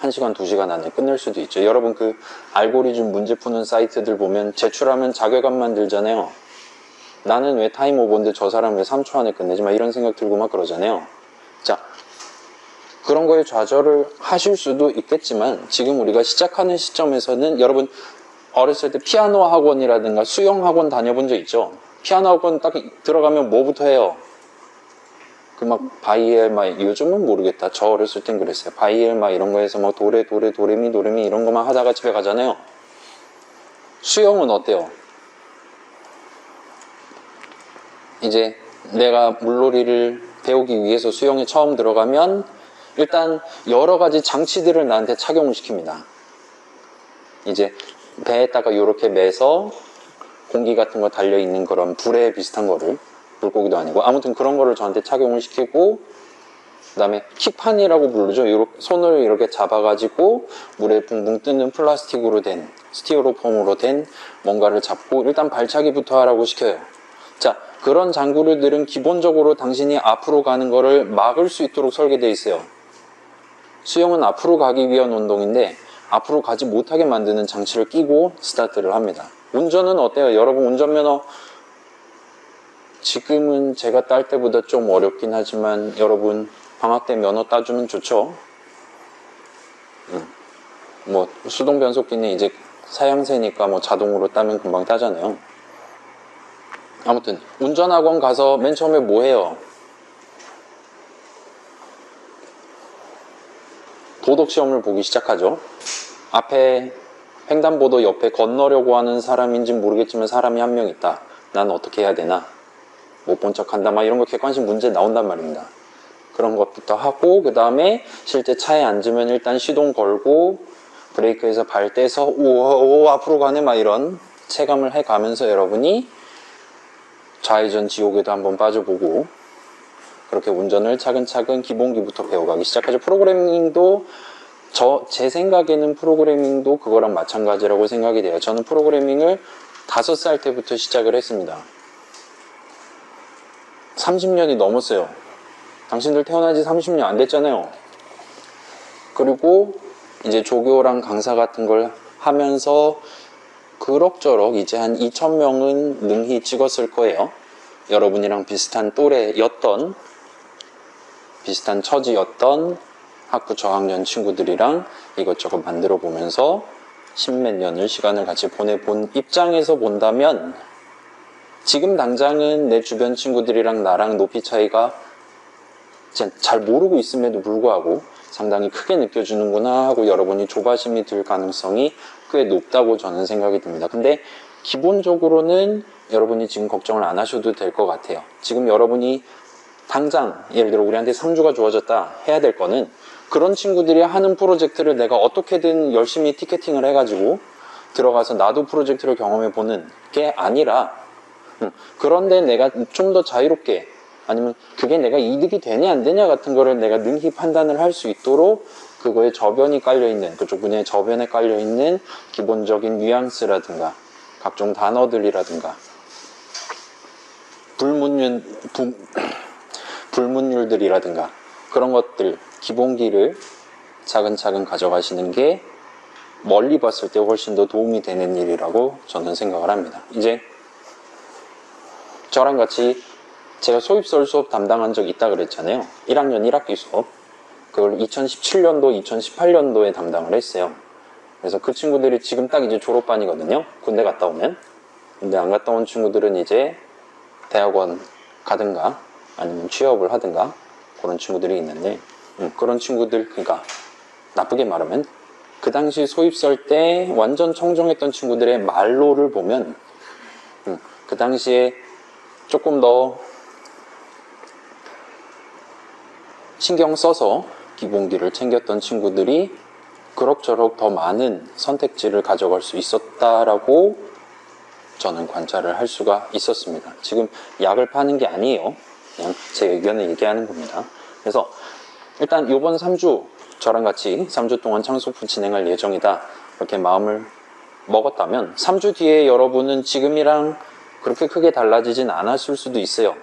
1시간, 2시간 안에 끝낼 수도 있죠. 여러분 그 알고리즘 문제 푸는 사이트들 보면 제출하면 자괴감만 들잖아요. 나는 왜 타임오버인데 저 사람 왜 3초 안에 끝내지? 막 이런 생각 들고 막 그러잖아요. 자, 그런 거에 좌절을 하실 수도 있겠지만 지금 우리가 시작하는 시점에서는 여러분 어렸을 때 피아노 학원이라든가 수영 학원 다녀본 적 있죠? 피아노 학원 딱 들어가면 뭐부터 해요? 그 막 바이엘 막 요즘은 모르겠다. 저 어렸을 땐 그랬어요. 바이엘 막 이런 거에서 막 도레미 이런 거만 하다가 집에 가잖아요. 수영은 어때요? 이제 내가 물놀이를 배우기 위해서 수영에 처음 들어가면 일단 여러 가지 장치들을 나한테 착용을 시킵니다. 이제 배에다가 이렇게 매서 공기 같은 거 달려있는 그런 불에 비슷한 거를, 물고기도 아니고 아무튼 그런 거를 저한테 착용을 시키고, 그 다음에 킥판이라고 부르죠. 손을 이렇게 잡아가지고 물에 붕붕 뜨는 플라스틱으로 된, 스티로폼으로 된 뭔가를 잡고 일단 발차기부터 하라고 시켜요. 자, 그런 장구류들은 기본적으로 당신이 앞으로 가는 거를 막을 수 있도록 설계되어 있어요. 수영은 앞으로 가기 위한 운동인데 앞으로 가지 못하게 만드는 장치를 끼고 스타트를 합니다. 운전은 어때요? 여러분 운전면허 지금은 제가 딸 때보다 좀 어렵긴 하지만 여러분 방학 때 면허 따주면 좋죠. 뭐 수동 변속기는 이제 사양새니까 뭐 자동으로 따면 금방 따잖아요. 아무튼 운전학원 가서 맨 처음에 뭐 해요? 도덕시험을 보기 시작하죠. 앞에 횡단보도 옆에 건너려고 하는 사람인지는 모르겠지만 사람이 한 명 있다. 난 어떻게 해야 되나? 못 본 척한다. 막 이런 거 객관식 문제 나온단 말입니다. 그런 것부터 하고 그 다음에 실제 차에 앉으면 일단 시동 걸고 브레이크에서 발 떼서 오 앞으로 가네 막 이런 체감을 해가면서 여러분이 좌회전 지옥에도 한번 빠져보고 그렇게 운전을 차근차근 기본기부터 배워가기 시작하죠. 프로그래밍도 제 생각에는 프로그래밍도 그거랑 마찬가지라고 생각이 돼요. 저는 프로그래밍을 5살 때부터 시작을 했습니다. 30년이 넘었어요. 당신들 태어난 지 30년 안 됐잖아요. 그리고 이제 조교랑 강사 같은 걸 하면서 그럭저럭 이제 한 2,000명은 능히 찍었을 거예요. 여러분이랑 비슷한 또래였던, 비슷한 처지였던 학부 저학년 친구들이랑 이것저것 만들어 보면서 십몇 년을 시간을 같이 보내본 입장에서 본다면 지금 당장은 내 주변 친구들이랑 나랑 높이 차이가 잘 모르고 있음에도 불구하고 상당히 크게 느껴지는구나 하고 여러분이 조바심이 들 가능성이 꽤 높다고 저는 생각이 듭니다. 근데 기본적으로는 여러분이 지금 걱정을 안 하셔도 될 것 같아요. 지금 여러분이 당장 예를 들어 우리한테 3주가 주어졌다 해야 될 거는 그런 친구들이 하는 프로젝트를 내가 어떻게든 열심히 티켓팅을 해가지고 들어가서 나도 프로젝트를 경험해 보는 게 아니라 그런데 내가 좀 더 자유롭게 아니면 그게 내가 이득이 되냐 안 되냐 같은 거를 내가 능히 판단을 할 수 있도록 그거에 저변이 깔려있는 그쪽 분야에 저변에 깔려있는 기본적인 뉘앙스라든가 각종 단어들이라든가 불문율들이라든가 그런 것들 기본기를 차근차근 가져가시는 게 멀리 봤을 때 훨씬 더 도움이 되는 일이라고 저는 생각을 합니다. 이제 저랑 같이 제가 소입설 수업 담당한 적 있다 그랬잖아요. 1학년 1학기 수업. 그걸 2017년도, 2018년도에 담당을 했어요. 그래서 그 친구들이 지금 딱 이제 졸업반이거든요. 군대 갔다 오면. 군대 안 갔다 온 친구들은 이제 대학원 가든가 아니면 취업을 하든가 그런 친구들이 있는데 그런 친구들, 그러니까 나쁘게 말하면 그 당시 소입설 때 완전 청정했던 친구들의 말로를 보면 그 당시에 조금 더 신경 써서 기본기를 챙겼던 친구들이 그럭저럭 더 많은 선택지를 가져갈 수 있었다라고 저는 관찰을 할 수가 있었습니다. 지금 약을 파는 게 아니에요. 그냥 제 의견을 얘기하는 겁니다. 그래서 일단 이번 3주 저랑 같이 3주 동안 창소프 진행할 예정이다 이렇게 마음을 먹었다면 3주 뒤에 여러분은 지금이랑 그렇게 크게 달라지진 않았을 수도 있어요.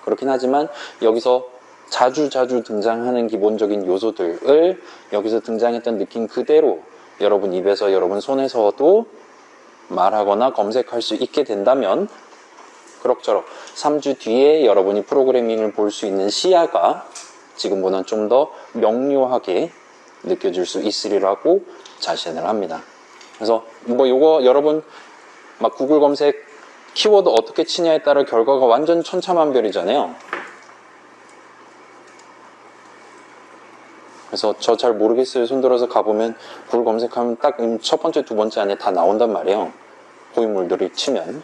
그렇긴 하지만 여기서 자주 등장하는 기본적인 요소들을 여기서 등장했던 느낌 그대로 여러분 입에서 여러분 손에서도 말하거나 검색할 수 있게 된다면 그럭저럭 3주 뒤에 여러분이 프로그래밍을 볼 수 있는 시야가 지금보다는 좀 더 명료하게 느껴질 수 있으리라고 자신을 합니다. 그래서 뭐 요거 여러분 막 구글 검색 키워드 어떻게 치냐에 따라 결과가 완전 천차만별이잖아요. 그래서 저 잘 모르겠어요. 손들어서 가보면 구글 검색하면 딱 첫 번째, 두 번째 안에 다 나온단 말이에요. 고인물들을 치면.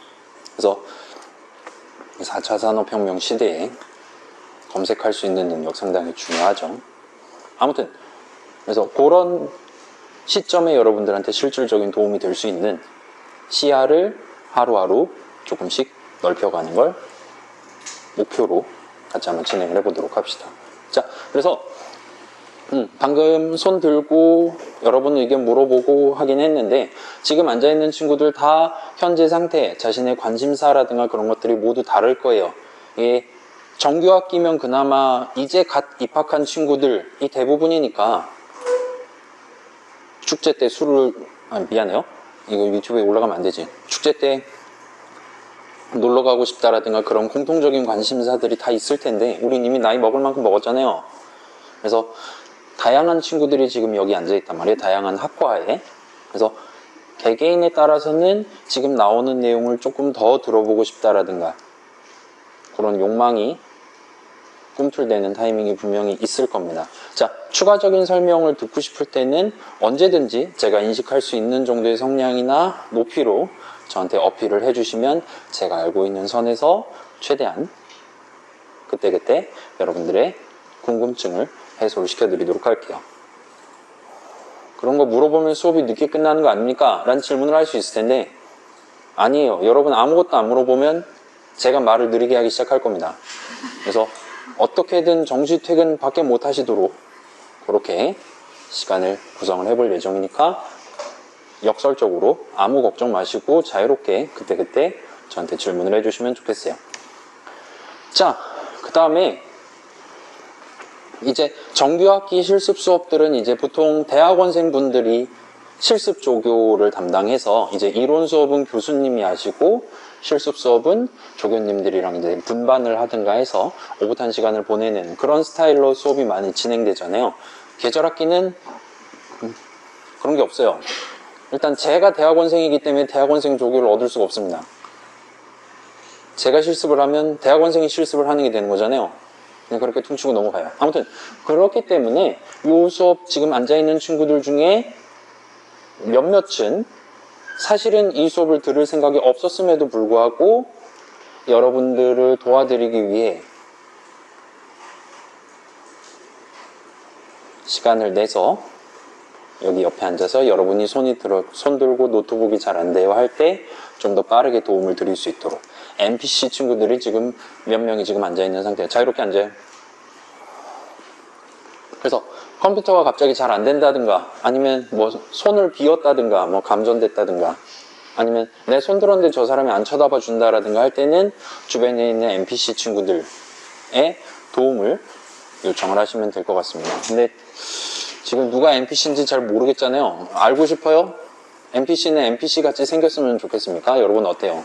그래서 4차 산업혁명 시대에 검색할 수 있는 능력 상당히 중요하죠. 아무튼 그래서 그런 시점에 여러분들한테 실질적인 도움이 될 수 있는 시야를 하루하루 조금씩 넓혀가는 걸 목표로 같이 한번 진행을 해보도록 합시다. 자, 그래서 방금 손 들고 여러분 의견 물어보고 하긴 했는데 지금 앉아있는 친구들 다 현재 상태, 자신의 관심사라든가 그런 것들이 모두 다를 거예요. 이게 정규학기면 그나마 이제 갓 입학한 친구들이 대부분이니까 축제 때 미안해요. 이거 유튜브에 올라가면 안 되지. 축제 때 놀러 가고 싶다라든가 그런 공통적인 관심사들이 다 있을 텐데 우린 이미 나이 먹을 만큼 먹었잖아요. 그래서 다양한 친구들이 지금 여기 앉아있단 말이에요. 다양한 학과에. 그래서 개개인에 따라서는 지금 나오는 내용을 조금 더 들어보고 싶다라든가 그런 욕망이 꿈틀대는 타이밍이 분명히 있을 겁니다. 자, 추가적인 설명을 듣고 싶을 때는 언제든지 제가 인식할 수 있는 정도의 성량이나 높이로 저한테 어필을 해주시면 제가 알고 있는 선에서 최대한 그때그때 여러분들의 궁금증을 해소를 시켜드리도록 할게요. 그런 거 물어보면 수업이 늦게 끝나는 거 아닙니까? 라는 질문을 할 수 있을 텐데 아니에요. 여러분 아무것도 안 물어보면 제가 말을 느리게 하기 시작할 겁니다. 그래서 어떻게든 정시 퇴근 밖에 못 하시도록 그렇게 시간을 구성을 해볼 예정이니까 역설적으로 아무 걱정 마시고 자유롭게 그때그때 저한테 질문을 해주시면 좋겠어요. 자, 그 다음에 이제 정규학기 실습 수업들은 이제 보통 대학원생 분들이 실습 조교를 담당해서 이제 이론 수업은 교수님이 하시고 실습 수업은 조교님들이랑 이제 분반을 하든가 해서 오붓한 시간을 보내는 그런 스타일로 수업이 많이 진행되잖아요. 계절학기는 그런 게 없어요. 일단 제가 대학원생이기 때문에 대학원생 조교를 얻을 수가 없습니다. 제가 실습을 하면 대학원생이 실습을 하는 게 되는 거잖아요. 그냥 그렇게 퉁치고 넘어가요. 아무튼 그렇기 때문에 이 수업 지금 앉아있는 친구들 중에 몇몇은 사실은 이 수업을 들을 생각이 없었음에도 불구하고 여러분들을 도와드리기 위해 시간을 내서 여기 옆에 앉아서 여러분이 손 들고 노트북이 잘 안 돼요 할 때 좀 더 빠르게 도움을 드릴 수 있도록 NPC 친구들이 지금 몇 명이 지금 앉아있는 상태예요. 자유롭게 앉아요. 그래서 컴퓨터가 갑자기 잘 안 된다든가 아니면 뭐 손을 비웠다든가 뭐 감전됐다든가 아니면 내 손 들었는데 저 사람이 안 쳐다봐 준다라든가 할 때는 주변에 있는 NPC 친구들의 도움을 요청을 하시면 될 것 같습니다. 근데 지금 누가 NPC인지 잘 모르겠잖아요. 알고 싶어요? NPC는 NPC 같이 생겼으면 좋겠습니까? 여러분 어때요?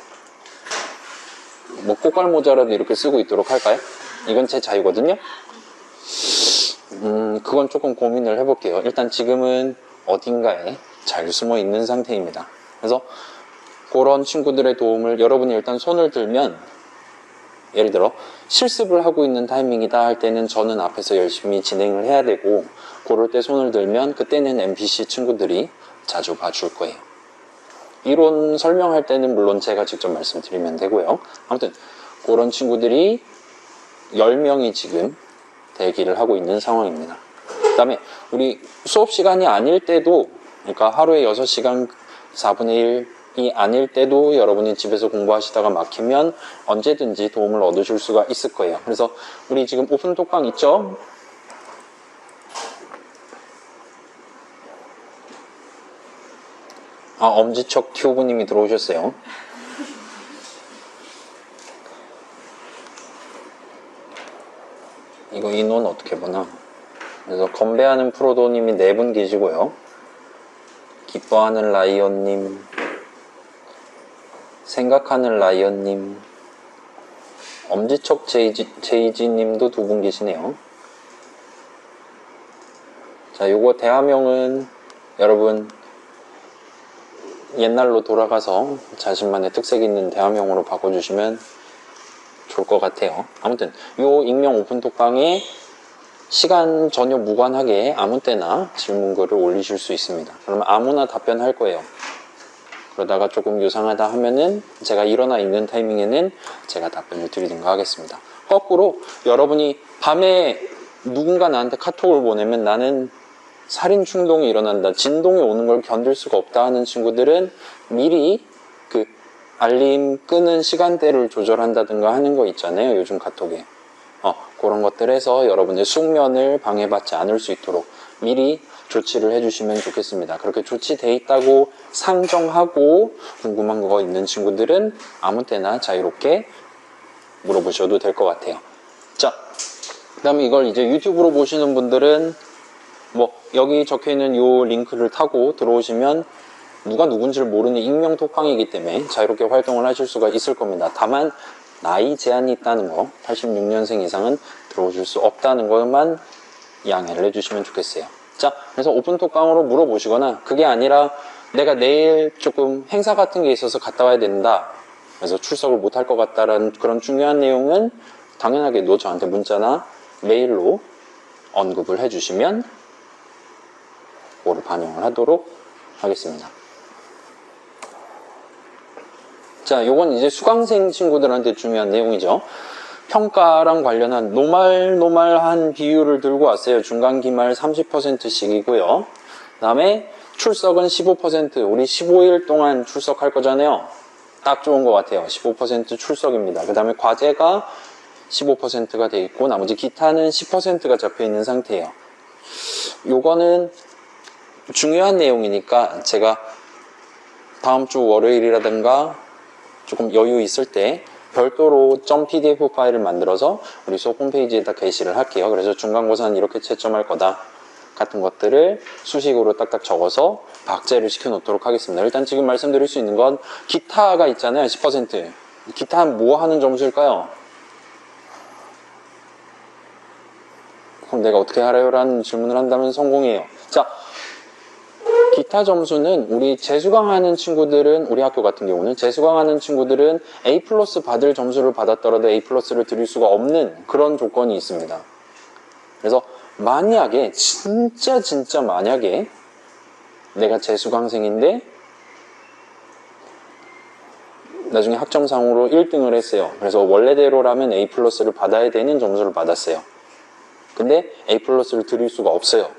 뭐 꽃갈모자라도 이렇게 쓰고 있도록 할까요? 이건 제 자유거든요. 그건 조금 고민을 해볼게요. 일단 지금은 어딘가에 잘 숨어 있는 상태입니다. 그래서 그런 친구들의 도움을 여러분이 일단 손을 들면 예를 들어 실습을 하고 있는 타이밍이다 할 때는 저는 앞에서 열심히 진행을 해야 되고 그럴 때 손을 들면 그때는 NPC 친구들이 자주 봐줄 거예요. 이론 설명할 때는 물론 제가 직접 말씀드리면 되고요. 아무튼 그런 친구들이 10명이 지금 대기를 하고 있는 상황입니다. 그 다음에 우리 수업 시간이 아닐 때도 그러니까 하루에 6시간 4분의 1이 아닐 때도 여러분이 집에서 공부하시다가 막히면 언제든지 도움을 얻으실 수가 있을 거예요. 그래서 우리 지금 오픈톡방 있죠? 엄지척 튜브님이 들어오셨어요. 이거 인원 어떻게 보나? 그래서 건배하는 프로도님이 4분 계시고요. 기뻐하는 라이언님, 생각하는 라이언님, 엄지척 제이지님도 2분 계시네요. 자, 요거 대화명은 여러분 옛날로 돌아가서 자신만의 특색 있는 대화명으로 바꿔주시면 좋을 것 같아요. 아무튼 요 익명 오픈톡방에 시간 전혀 무관하게 아무 때나 질문글을 올리실 수 있습니다. 그러면 아무나 답변할 거예요. 그러다가 조금 유상하다 하면은 제가 일어나 있는 타이밍에는 제가 답변을 드리든가 하겠습니다. 거꾸로 여러분이 밤에 누군가 나한테 카톡을 보내면 나는 살인 충동이 일어난다, 진동이 오는 걸 견딜 수가 없다 하는 친구들은 미리 그 알림 끄는 시간대를 조절한다든가 하는 거 있잖아요. 요즘 카톡에. 그런 것들 해서 여러분의 숙면을 방해받지 않을 수 있도록 미리 조치를 해주시면 좋겠습니다. 그렇게 조치돼 있다고 상정하고 궁금한 거 있는 친구들은 아무 때나 자유롭게 물어보셔도 될 것 같아요. 자, 그 다음에 이걸 이제 유튜브로 보시는 분들은 뭐 여기 적혀있는 요 링크를 타고 들어오시면 누가 누군지를 모르는 익명 톡방이기 때문에 자유롭게 활동을 하실 수가 있을 겁니다. 다만 나이 제한이 있다는 거, 86년생 이상은 들어오실 수 없다는 것만 양해를 해주시면 좋겠어요. 자, 그래서 오픈톡방으로 물어보시거나 그게 아니라 내가 내일 조금 행사 같은 게 있어서 갔다 와야 된다, 그래서 출석을 못 할 것 같다라는 그런 중요한 내용은 당연하게 저한테 문자나 메일로 언급을 해주시면 그거를 반영을 하도록 하겠습니다. 자, 요건 이제 수강생 친구들한테 중요한 내용이죠. 평가랑 관련한 노말한 비율을 들고 왔어요. 중간 기말 30%씩이고요. 그 다음에 출석은 15%, 우리 15일 동안 출석할 거잖아요. 딱 좋은 것 같아요. 15% 출석입니다. 그 다음에 과제가 15%가 돼 있고 나머지 기타는 10%가 잡혀 있는 상태예요. 요거는 중요한 내용이니까 제가 다음 주 월요일이라든가 조금 여유 있을 때 별도로 .pdf 파일을 만들어서 우리 수업 홈페이지에다 게시를 할게요. 그래서 중간고사는 이렇게 채점할 거다 같은 것들을 수식으로 딱딱 적어서 박제를 시켜 놓도록 하겠습니다. 일단 지금 말씀드릴 수 있는 건 기타가 있잖아요. 10%. 기타 뭐 하는 점수일까요? 그럼 내가 어떻게 알아요? 라는 질문을 한다면 성공이에요. 자, 기타 점수는 우리 재수강하는 친구들은, 우리 학교 같은 경우는 재수강하는 친구들은 A 플러스 받을 점수를 받았더라도 A 플러스를 드릴 수가 없는 그런 조건이 있습니다. 그래서 만약에 진짜 만약에 내가 재수강생인데 나중에 학점상으로 1등을 했어요. 그래서 원래대로라면 A 플러스를 받아야 되는 점수를 받았어요. 근데 A 플러스를 드릴 수가 없어요.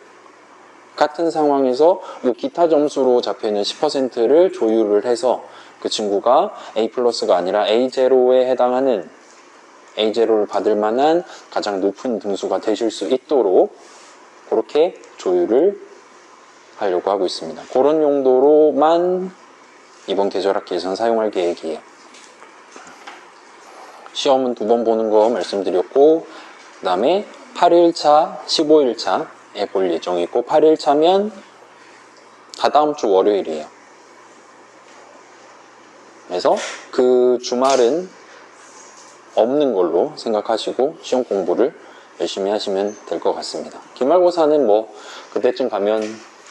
같은 상황에서 이 기타 점수로 잡혀있는 10%를 조율을 해서 그 친구가 A 플러스가 아니라 A0에 해당하는 A0를 받을 만한 가장 높은 등수가 되실 수 있도록 그렇게 조율을 하려고 하고 있습니다. 그런 용도로만 이번 계절학기에선 사용할 계획이에요. 시험은 2번 보는 거 말씀드렸고 그 다음에 8일차, 15일차에 볼 예정이 있고 8일차면 다다음 주 월요일이에요. 그래서 그 주말은 없는 걸로 생각하시고 시험 공부를 열심히 하시면 될 것 같습니다. 기말고사는 뭐 그때쯤 가면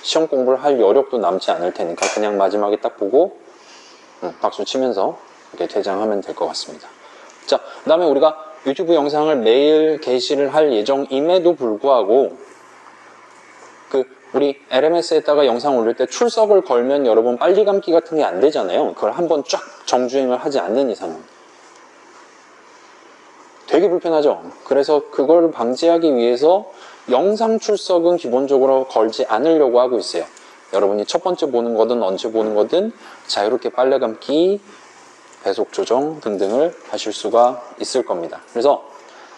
시험 공부를 할 여력도 남지 않을 테니까 그냥 마지막에 딱 보고 박수 치면서 이렇게 퇴장하면 될 것 같습니다. 자, 그 다음에 우리가 유튜브 영상을 매일 게시를 할 예정임에도 불구하고 우리 LMS에다가 영상 올릴 때 출석을 걸면 여러분 빨리 감기 같은 게 안 되잖아요. 그걸 한번 쫙 정주행을 하지 않는 이상은 되게 불편하죠. 그래서 그걸 방지하기 위해서 영상 출석은 기본적으로 걸지 않으려고 하고 있어요. 여러분이 첫 번째 보는 거든 언제 보는 거든 자유롭게 빨래 감기, 배속 조정 등등을 하실 수가 있을 겁니다. 그래서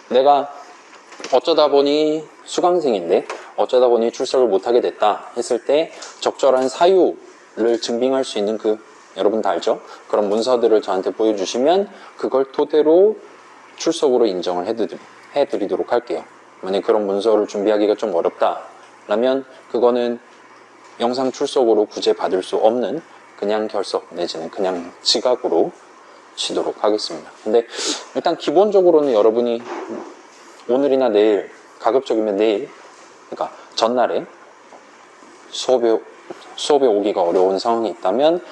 내가 어쩌다 보니 수강생인데 어쩌다 보니 출석을 못하게 됐다 했을 때 적절한 사유를 증빙할 수 있는 여러분 다 알죠? 그런 문서들을 저한테 보여주시면 그걸 토대로 출석으로 인정을 해드리도록 할게요. 만약 그런 문서를 준비하기가 좀 어렵다 라면 그거는 영상 출석으로 구제받을 수 없는 그냥 결석 내지는 그냥 지각으로 치도록 하겠습니다. 근데 일단 기본적으로는 여러분이 오늘이나 내일, 가급적이면 내일, 그러니까 전날에 수업에 오기가 어려운 상황이 있다면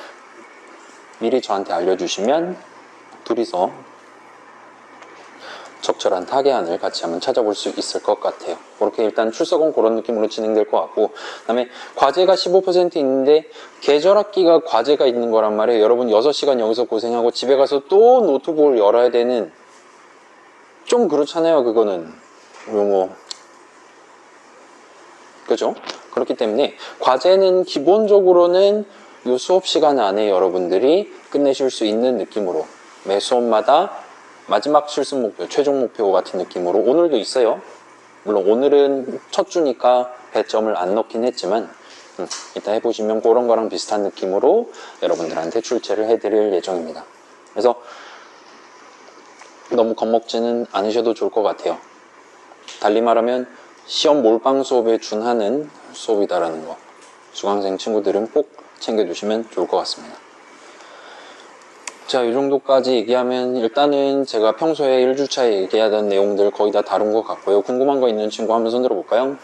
미리 저한테 알려주시면 둘이서 적절한 타개안을 같이 한번 찾아볼 수 있을 것 같아요. 그렇게 일단 출석은 그런 느낌으로 진행될 것 같고 그 다음에 과제가 15% 있는데 계절학기가 과제가 있는 거란 말이에요. 여러분 6시간 여기서 고생하고 집에 가서 또 노트북을 열어야 되는 좀 그렇잖아요. 그거는 그죠? 그렇기 때문에 과제는 기본적으로는 이 수업 시간 안에 여러분들이 끝내실 수 있는 느낌으로 매 수업마다 마지막 실습 목표, 최종 목표 같은 느낌으로 오늘도 있어요. 물론 오늘은 첫 주니까 배점을 안 넣긴 했지만 이따 해보시면 그런 거랑 비슷한 느낌으로 여러분들한테 출제를 해드릴 예정입니다. 그래서 너무 겁먹지는 않으셔도 좋을 것 같아요. 달리 말하면 시험 몰빵 수업에 준하는 수업이다라는 거 수강생 친구들은 꼭 챙겨두시면 좋을 것 같습니다. 자, 이 정도까지 얘기하면 일단은 제가 평소에 1주차에 얘기하던 내용들 거의 다 다룬 것 같고요. 궁금한 거 있는 친구 한번 손 들어볼까요?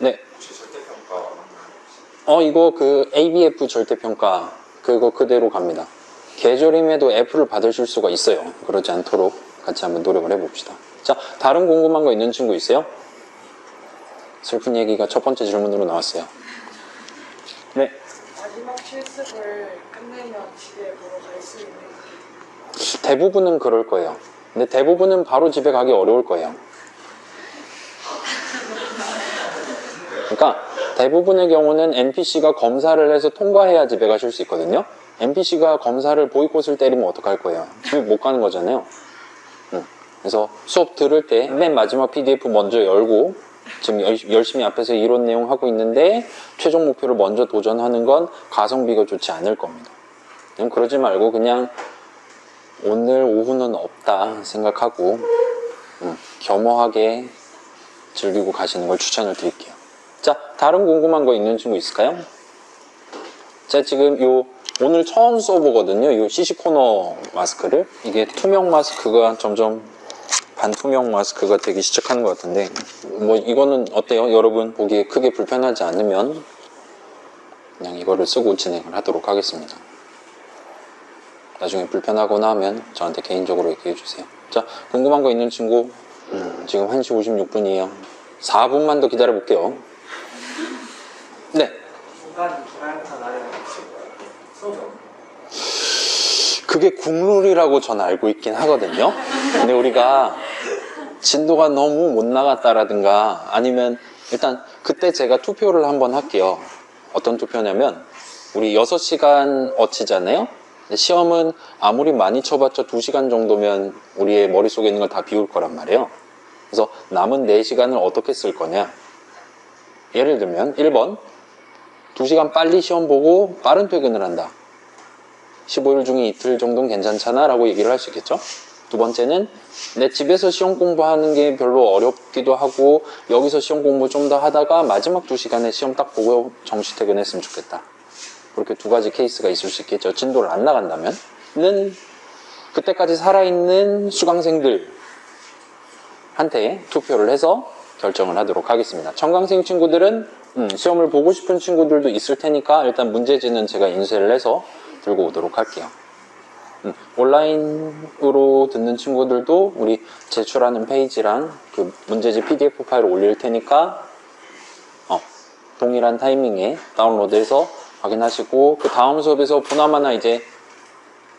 네. 혹시 절대평가 이거 ABF 절대평가 그거 그대로 갑니다. 계절임에도 F를 받으실 수가 있어요. 그러지 않도록 같이 한번 노력을 해봅시다. 자, 다른 궁금한 거 있는 친구 있어요? 슬픈 얘기가 첫 번째 질문으로 나왔어요. 네. 마지막 실습을 끝내면 집에 보러 갈 수 있는 게 대부분은 그럴 거예요. 근데 대부분은 바로 집에 가기 어려울 거예요. 그러니까 대부분의 경우는 NPC가 검사를 해서 통과해야 집에 가실 수 있거든요. NPC가 검사를 보이콧을 때리면 어떡할 거예요? 집에 못 가는 거잖아요. 그래서 수업 들을 때 맨 마지막 PDF 먼저 열고 지금 열심히 앞에서 이론 내용 하고 있는데 최종 목표를 먼저 도전하는 건 가성비가 좋지 않을 겁니다. 그러지 말고 그냥 오늘 오후는 없다 생각하고 겸허하게 즐기고 가시는 걸 추천을 드릴게요. 자, 다른 궁금한 거 있는 친구 있을까요? 제가 지금 오늘 처음 써보거든요. 요 시시코너 마스크를. 이게 투명 마스크가 점점 반투명 마스크가 되기 시작하는 것 같은데 뭐 이거는 어때요? 여러분 보기에 크게 불편하지 않으면 그냥 이거를 쓰고 진행을 하도록 하겠습니다. 나중에 불편하거나 하면 저한테 개인적으로 얘기해 주세요. 자, 궁금한 거 있는 친구 지금 1시 56분이에요. 4분만 더 기다려 볼게요. 네. 중간 기말고사 날에 수업이 없나요? 그게 국룰이라고 전 알고 있긴 하거든요. 근데 우리가 진도가 너무 못 나갔다라든가 아니면 일단 그때 제가 투표를 한번 할게요. 어떤 투표냐면 우리 6시간 어치잖아요. 시험은 아무리 많이 쳐봤자 2시간 정도면 우리의 머릿속에 있는 걸 다 비울 거란 말이에요. 그래서 남은 4시간을 어떻게 쓸 거냐. 예를 들면 1번 2시간 빨리 시험 보고 빠른 퇴근을 한다. 15일 중에 이틀 정도는 괜찮잖아 라고 얘기를 할 수 있겠죠. 두 번째는 내 집에서 시험 공부하는 게 별로 어렵기도 하고 여기서 시험 공부 좀 더 하다가 마지막 2시간에 시험 딱 보고 정시 퇴근했으면 좋겠다. 그렇게 두 가지 케이스가 있을 수 있겠죠. 진도를 안 나간다면 는 그때까지 살아있는 수강생들한테 투표를 해서 결정을 하도록 하겠습니다. 청강생 친구들은 시험을 보고 싶은 친구들도 있을 테니까 일단 문제지는 제가 인쇄를 해서 들고 오도록 할게요. 온라인으로 듣는 친구들도 우리 제출하는 페이지랑 그 문제지 PDF 파일을 올릴 테니까 동일한 타이밍에 다운로드해서 확인하시고 그 다음 수업에서 보나마나 이제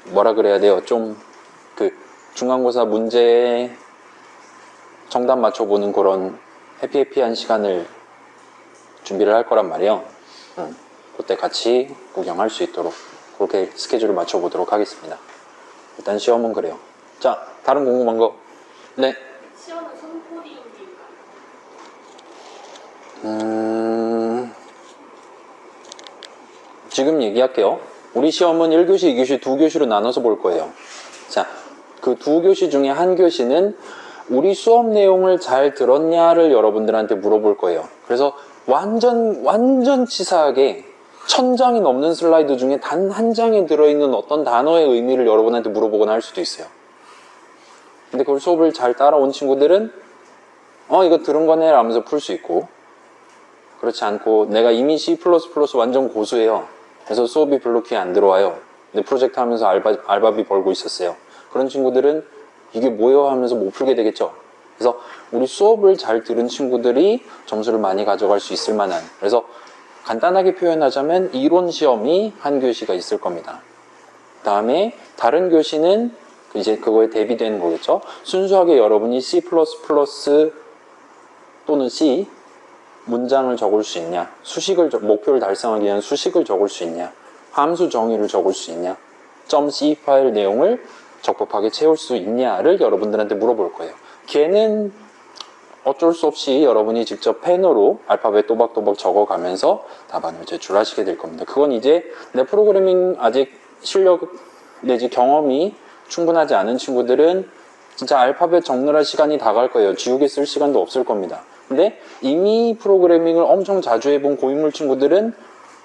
뭐라 그래야 돼요? 좀 그 중간고사 문제 정답 맞춰보는 그런 해피해피한 시간을 준비를 할 거란 말이에요. 그때 같이 구경할 수 있도록 그렇게 스케줄을 맞춰보도록 하겠습니다. 일단 시험은 그래요. 자, 다른 궁금한 거? 네. 시험은 손코딩인가? 지금 얘기할게요. 우리 시험은 1교시, 2교시, 2교시로 나눠서 볼 거예요. 자, 그 2교시 중에 한 교시는 우리 수업 내용을 잘 들었냐를 여러분들한테 물어볼 거예요. 그래서 완전 치사하게 1000장이 넘는 슬라이드 중에 단 한 장에 들어있는 어떤 단어의 의미를 여러분한테 물어보거나 할 수도 있어요. 근데 그걸 수업을 잘 따라온 친구들은 이거 들은 거네 라면서 풀 수 있고, 그렇지 않고 내가 이미 C++ 완전 고수예요. 그래서 수업이 별로 귀에 안 들어와요. 근데 프로젝트 하면서 알바비 벌고 있었어요. 그런 친구들은 이게 뭐예요 하면서 못 풀게 되겠죠. 그래서 우리 수업을 잘 들은 친구들이 점수를 많이 가져갈 수 있을 만한, 그래서 간단하게 표현하자면 이론 시험이 한 교시가 있을 겁니다. 다음에 다른 교시는 이제 그거에 대비되는 거겠죠. 순수하게 여러분이 C++ 또는 C 문장을 적을 수 있냐, 목표를 달성하기 위한 수식을 적을 수 있냐, 함수 정의를 적을 수 있냐, .c 파일 내용을 적법하게 채울 수 있냐를 여러분들한테 물어볼 거예요. 걔는 어쩔 수 없이 여러분이 직접 펜으로 알파벳 또박또박 적어가면서 답안을 제출하시게 될 겁니다. 그건 이제 내 프로그래밍 아직 실력 내지 경험이 충분하지 않은 친구들은 진짜 알파벳 적느라 시간이 다 갈 거예요. 지우개 쓸 시간도 없을 겁니다. 근데 이미 프로그래밍을 엄청 자주 해본 고인물 친구들은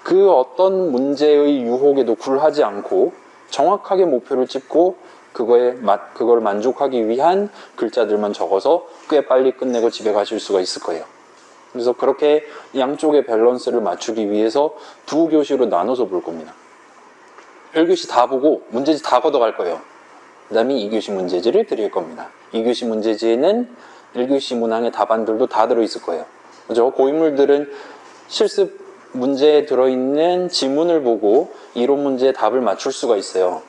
그 어떤 문제의 유혹에도 굴하지 않고 정확하게 목표를 짚고 그걸 만족하기 위한 글자들만 적어서 꽤 빨리 끝내고 집에 가실 수가 있을 거예요. 그래서 그렇게 양쪽의 밸런스를 맞추기 위해서 2교시로 나눠서 볼 겁니다. 1교시 다 보고 문제지 다 걷어갈 거예요. 그 다음에 2교시 문제지를 드릴 겁니다. 2교시 문제지에는 1교시 문항의 답안들도 다 들어있을 거예요. 그죠? 고인물들은 실습 문제에 들어있는 지문을 보고 이론 문제의 답을 맞출 수가 있어요.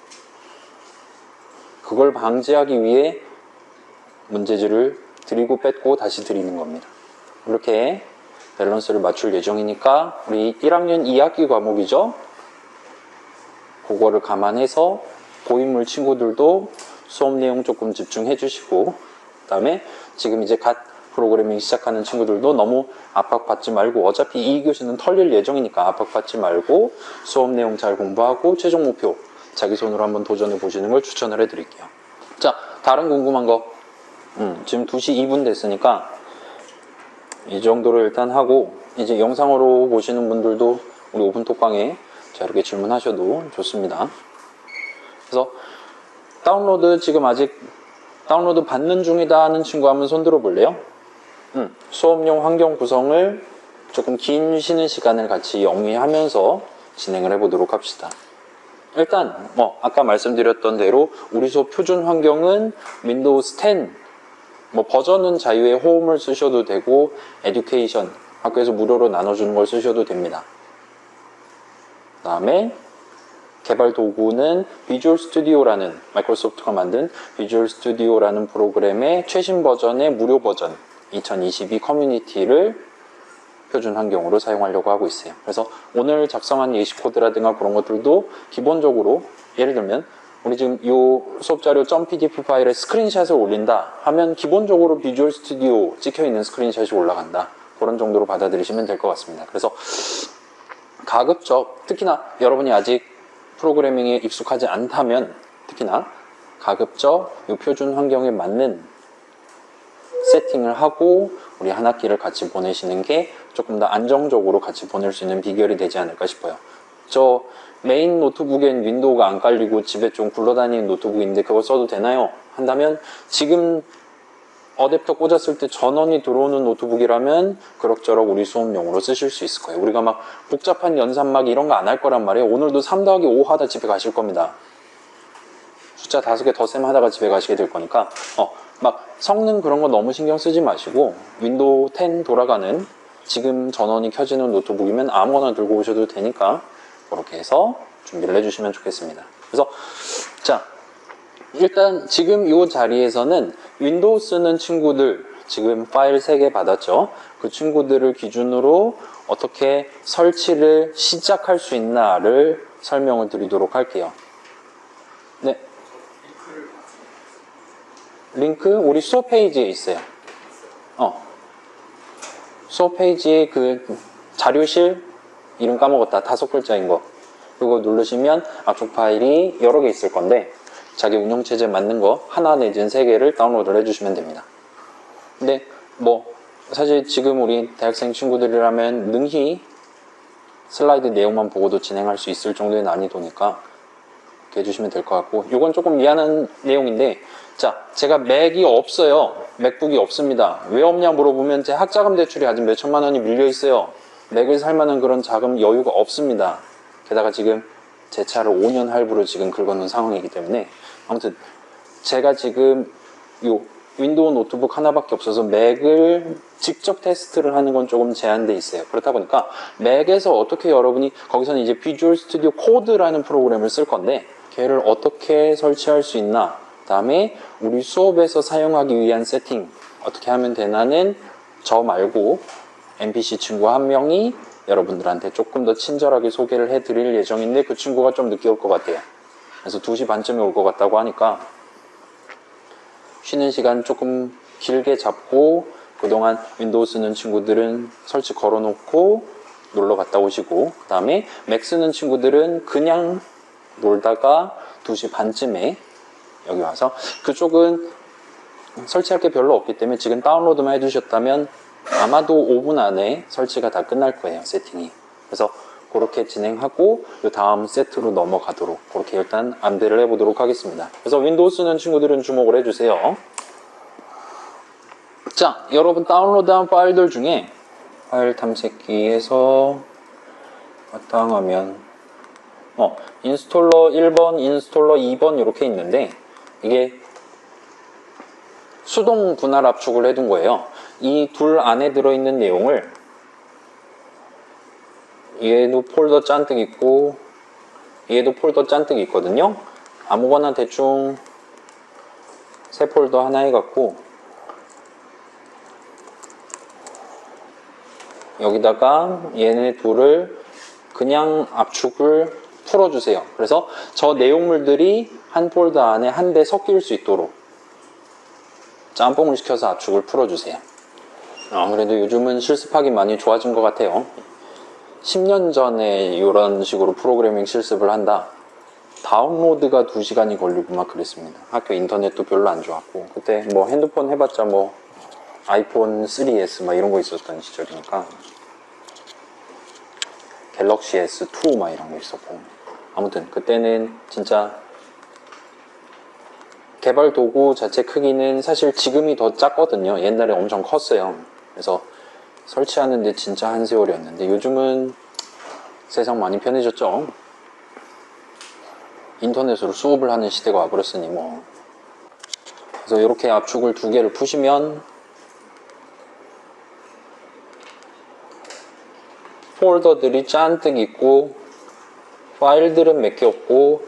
그걸 방지하기 위해 문제지를 드리고 뺐고 다시 드리는 겁니다. 이렇게 밸런스를 맞출 예정이니까 우리 1학년 2학기 과목이죠. 그거를 감안해서 고인물 친구들도 수업 내용 조금 집중해 주시고 다음에 지금 이제 갓 프로그래밍 시작하는 친구들도 너무 압박받지 말고, 어차피 이 교시는 털릴 예정이니까 압박받지 말고 수업 내용 잘 공부하고 최종 목표 자기 손으로 한번 도전해 보시는 걸 추천을 해드릴게요. 자, 다른 궁금한 거. 지금 2시 2분 됐으니까 이 정도로 일단 하고, 이제 영상으로 보시는 분들도 우리 오픈톡방에 자, 이렇게 질문하셔도 좋습니다. 그래서 다운로드 지금 아직 다운로드 받는 중이다 하는 친구 한번 손 들어 볼래요? 수업용 환경 구성을 조금 긴 쉬는 시간을 같이 영위하면서 진행을 해보도록 합시다. 일단 아까 말씀드렸던 대로 우리 수업 표준 환경은 윈도우스 10, 버전은 자유의 호음을 쓰셔도 되고 에듀케이션, 학교에서 무료로 나눠주는 걸 쓰셔도 됩니다. 그 다음에 개발 도구는 비주얼 스튜디오라는, 마이크로소프트가 만든 비주얼 스튜디오라는 프로그램의 최신 버전의 무료 버전 2022 커뮤니티를 표준 환경으로 사용하려고 하고 있어요. 그래서 오늘 작성한 예시 코드라든가 그런 것들도 기본적으로, 예를 들면 우리 지금 이 수업 자료 .pdf 파일에 스크린샷을 올린다 하면 기본적으로 비주얼 스튜디오 찍혀있는 스크린샷이 올라간다. 그런 정도로 받아들이시면 될 것 같습니다. 그래서 가급적, 특히나 여러분이 아직 프로그래밍에 익숙하지 않다면 특히나 가급적 이 표준 환경에 맞는 세팅을 하고 우리 한 학기를 같이 보내시는 게 조금 더 안정적으로 같이 보낼 수 있는 비결이 되지 않을까 싶어요. 저 메인 노트북엔 윈도우가 안 깔리고 집에 좀 굴러다니는 노트북인데 그걸 써도 되나요? 한다면 지금 어댑터 꽂았을 때 전원이 들어오는 노트북이라면 그럭저럭 우리 수업용으로 쓰실 수 있을 거예요. 우리가 막 복잡한 연산막 이런 거 안 할 거란 말이에요. 오늘도 3+5 하다 집에 가실 겁니다. 숫자 5개 덧셈 하다가 집에 가시게 될 거니까 막 성능 그런 거 너무 신경 쓰지 마시고 윈도우 10 돌아가는 지금 전원이 켜지는 노트북이면 아무거나 들고 오셔도 되니까 그렇게 해서 준비를 해주시면 좋겠습니다. 그래서 자, 일단 지금 이 자리에서는 윈도우 쓰는 친구들, 지금 파일 3개 받았죠. 그 친구들을 기준으로 어떻게 설치를 시작할 수 있나를 설명을 드리도록 할게요. 네, 링크 우리 수업 페이지에 있어요. 수업 페이지에 그 자료실 이름 까먹었다, 5글자인 거, 그거 누르시면 압축 파일이 여러 개 있을 건데 자기 운영체제에 맞는 거 하나 내지는 3개를 다운로드를 해주시면 됩니다. 근데 사실 지금 우리 대학생 친구들이라면 능히 슬라이드 내용만 보고도 진행할 수 있을 정도의 난이도니까 이렇게 해주시면 될 것 같고, 이건 조금 미안한 내용인데, 자, 제가 맥이 없어요. 맥북이 없습니다. 왜 없냐 물어보면 제 학자금 대출이 아직 몇 천만 원이 밀려 있어요. 맥을 살 만한 그런 자금 여유가 없습니다. 게다가 지금 제 차를 5년 할부로 지금 긁어놓은 상황이기 때문에, 아무튼 제가 지금 요 윈도우 노트북 하나밖에 없어서 맥을 직접 테스트를 하는 건 조금 제한돼 있어요. 그렇다 보니까 맥에서 어떻게 여러분이, 거기서는 이제 비주얼 스튜디오 코드라는 프로그램을 쓸 건데 걔를 어떻게 설치할 수 있나, 다음에 우리 수업에서 사용하기 위한 세팅 어떻게 하면 되나는 저 말고 NPC 친구 한 명이 여러분들한테 조금 더 친절하게 소개를 해드릴 예정인데, 그 친구가 좀 늦게 올 것 같아요. 그래서 2시 반쯤에 올 것 같다고 하니까 쉬는 시간 조금 길게 잡고 그동안 윈도우 쓰는 친구들은 설치 걸어놓고 놀러 갔다 오시고, 그 다음에 맥 쓰는 친구들은 그냥 놀다가 2시 반쯤에 여기 와서, 그쪽은 설치할 게 별로 없기 때문에 지금 다운로드만 해두셨다면 아마도 5분 안에 설치가 다 끝날 거예요, 세팅이. 그래서 그렇게 진행하고 이 다음 세트로 넘어가도록 그렇게 일단 안배를 해보도록 하겠습니다. 그래서 윈도우 쓰는 친구들은 주목을 해주세요. 자, 여러분 다운로드한 파일들 중에 파일 탐색기에서 바탕화면 인스톨러 1번, 인스톨러 2번 이렇게 있는데, 이게 수동 분할 압축을 해둔 거예요. 이 둘 안에 들어있는 내용을, 얘도 폴더 잔뜩 있고 얘도 폴더 잔뜩 있거든요. 아무거나 대충 새 폴더 하나 해갖고 여기다가 얘네 둘을 그냥 압축을 풀어주세요. 그래서 저 내용물들이 한 폴더 안에 한 대 섞일 수 있도록. 자, 짬뽕을 시켜서 압축을 풀어주세요. 아무래도 요즘은 실습하기 많이 좋아진 것 같아요. 10년 전에 이런 식으로 프로그래밍 실습을 한다. 다운로드가 2시간이 걸리고 막 그랬습니다. 학교 인터넷도 별로 안 좋았고, 그때 뭐 핸드폰 해봤자 뭐 아이폰 3S 막 이런 거 있었던 시절이니까, 갤럭시 S2 막 이런 거 있었고, 아무튼 그때는 진짜 개발 도구 자체 크기는 사실 지금이 더 작거든요. 옛날에 엄청 컸어요. 그래서 설치하는데 진짜 한 세월이었는데, 요즘은 세상 많이 편해졌죠. 인터넷으로 수업을 하는 시대가 와버렸으니 뭐. 그래서 이렇게 압축을 2개를 푸시면 폴더들이 잔뜩 있고 파일들은 몇 개 없고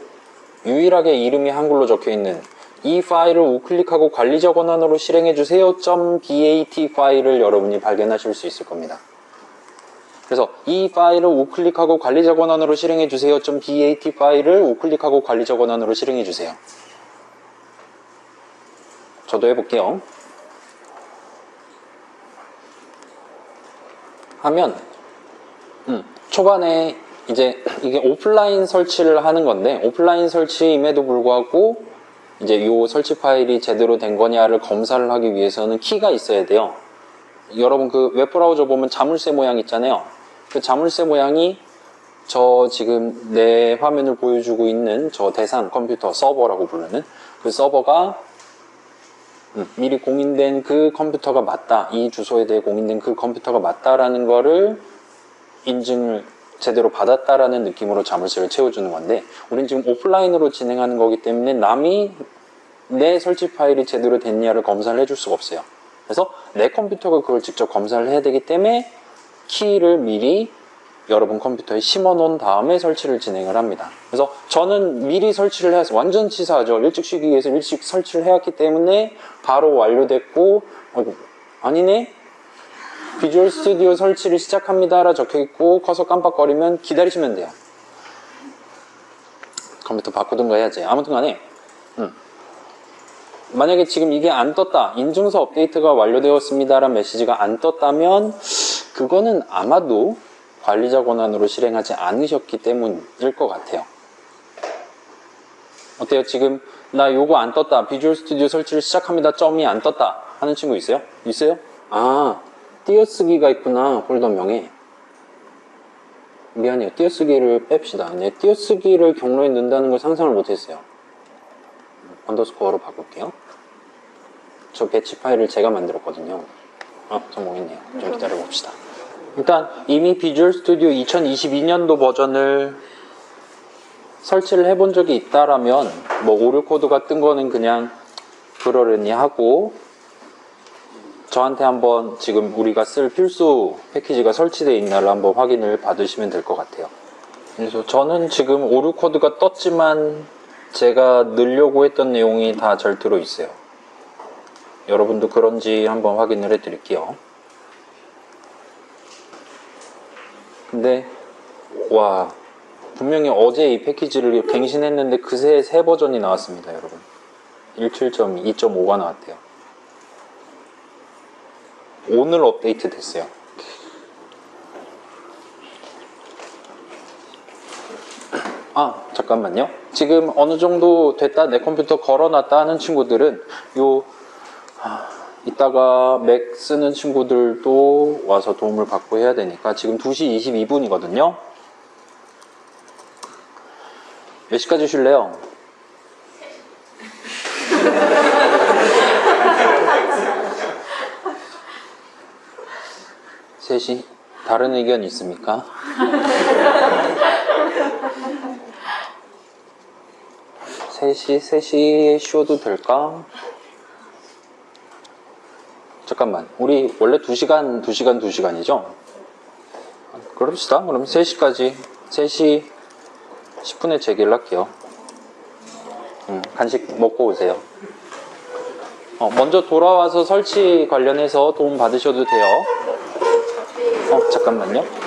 유일하게 이름이 한글로 적혀있는 이 파일을 우클릭하고 관리자 권한으로 실행해주세요 .bat 파일을 여러분이 발견하실 수 있을 겁니다. 그래서 이 파일을 우클릭하고 관리자 권한으로 실행해주세요 .bat 파일을 우클릭하고 관리자 권한으로 실행해주세요. 저도 해볼게요. 하면 초반에 이제 이게 오프라인 설치를 하는 건데, 오프라인 설치임에도 불구하고 이제 이 설치 파일이 제대로 된 거냐를 검사를 하기 위해서는 키가 있어야 돼요. 여러분 그 웹브라우저 보면 자물쇠 모양 있잖아요. 그 자물쇠 모양이 저 지금 내 화면을 보여주고 있는 저 대상 컴퓨터 서버라고 부르는 그 서버가 미리 공인된 그 컴퓨터가 맞다, 이 주소에 대해 공인된 그 컴퓨터가 맞다라는 거를 인증을 제대로 받았다라는 느낌으로 자물쇠를 채워주는 건데, 우린 지금 오프라인으로 진행하는 거기 때문에 남이 내 설치 파일이 제대로 됐냐를 검사를 해줄 수가 없어요. 그래서 내 컴퓨터가 그걸 직접 검사를 해야 되기 때문에 키를 미리 여러분 컴퓨터에 심어 놓은 다음에 설치를 진행을 합니다. 그래서 저는 미리 설치를 해서 완전 치사하죠. 일찍 쉬기 위해서 일찍 설치를 해왔기 때문에 바로 완료됐고, 아니네? 비주얼 스튜디오 설치를 시작합니다 라 적혀있고 커서 깜빡거리면 기다리시면 돼요. 컴퓨터 바꾸든가 해야지. 아무튼 간에 만약에 지금 이게 안 떴다, 인증서 업데이트가 완료되었습니다 라는 메시지가 안 떴다면 그거는 아마도 관리자 권한으로 실행하지 않으셨기 때문일 것 같아요. 어때요? 지금 나 요거 안 떴다, 비주얼 스튜디오 설치를 시작합니다 점이 안 떴다 하는 친구 있어요? 있어요? 아, 띄어쓰기가 있구나, 폴더명에. 미안해요, 띄어쓰기를 뺍시다. 네, 띄어쓰기를 경로에 넣는다는 걸 상상을 못했어요. 언더스코어로 바꿀게요. 저 배치 파일을 제가 만들었거든요. 성공했네요. 좀 기다려봅시다. 일단 이미 비주얼 스튜디오 2022년도 버전을 설치를 해본 적이 있다라면 뭐 오류 코드가 뜬 거는 그냥 그러려니 하고, 저한테 한번 지금 우리가 쓸 필수 패키지가 설치되어 있나를 한번 확인을 받으시면 될 것 같아요. 그래서 저는 지금 오류 코드가 떴지만 제가 넣으려고 했던 내용이 다 잘 들어있어요. 여러분도 그런지 한번 확인을 해 드릴게요. 근데 와, 분명히 어제 이 패키지를 갱신했는데 그새 새 버전이 나왔습니다. 여러분 17.2, 2.5가 나왔대요. 오늘 업데이트 됐어요. 잠깐만요. 지금 어느 정도 됐다, 내 컴퓨터 걸어놨다 하는 친구들은 이따가 맥 쓰는 친구들도 와서 도움을 받고 해야 되니까, 지금 2시 22분이거든요. 몇 시까지 쉴래요? 셋이? 다른 의견 있습니까? 3시에 쉬어도 될까? 잠깐만, 우리 원래 2시간이죠? 그럽시다. 그럼 3시까지, 3시 10분에 재개를 할게요. 간식 먹고 오세요. 먼저 돌아와서 설치 관련해서 도움 받으셔도 돼요. 잠깐만요.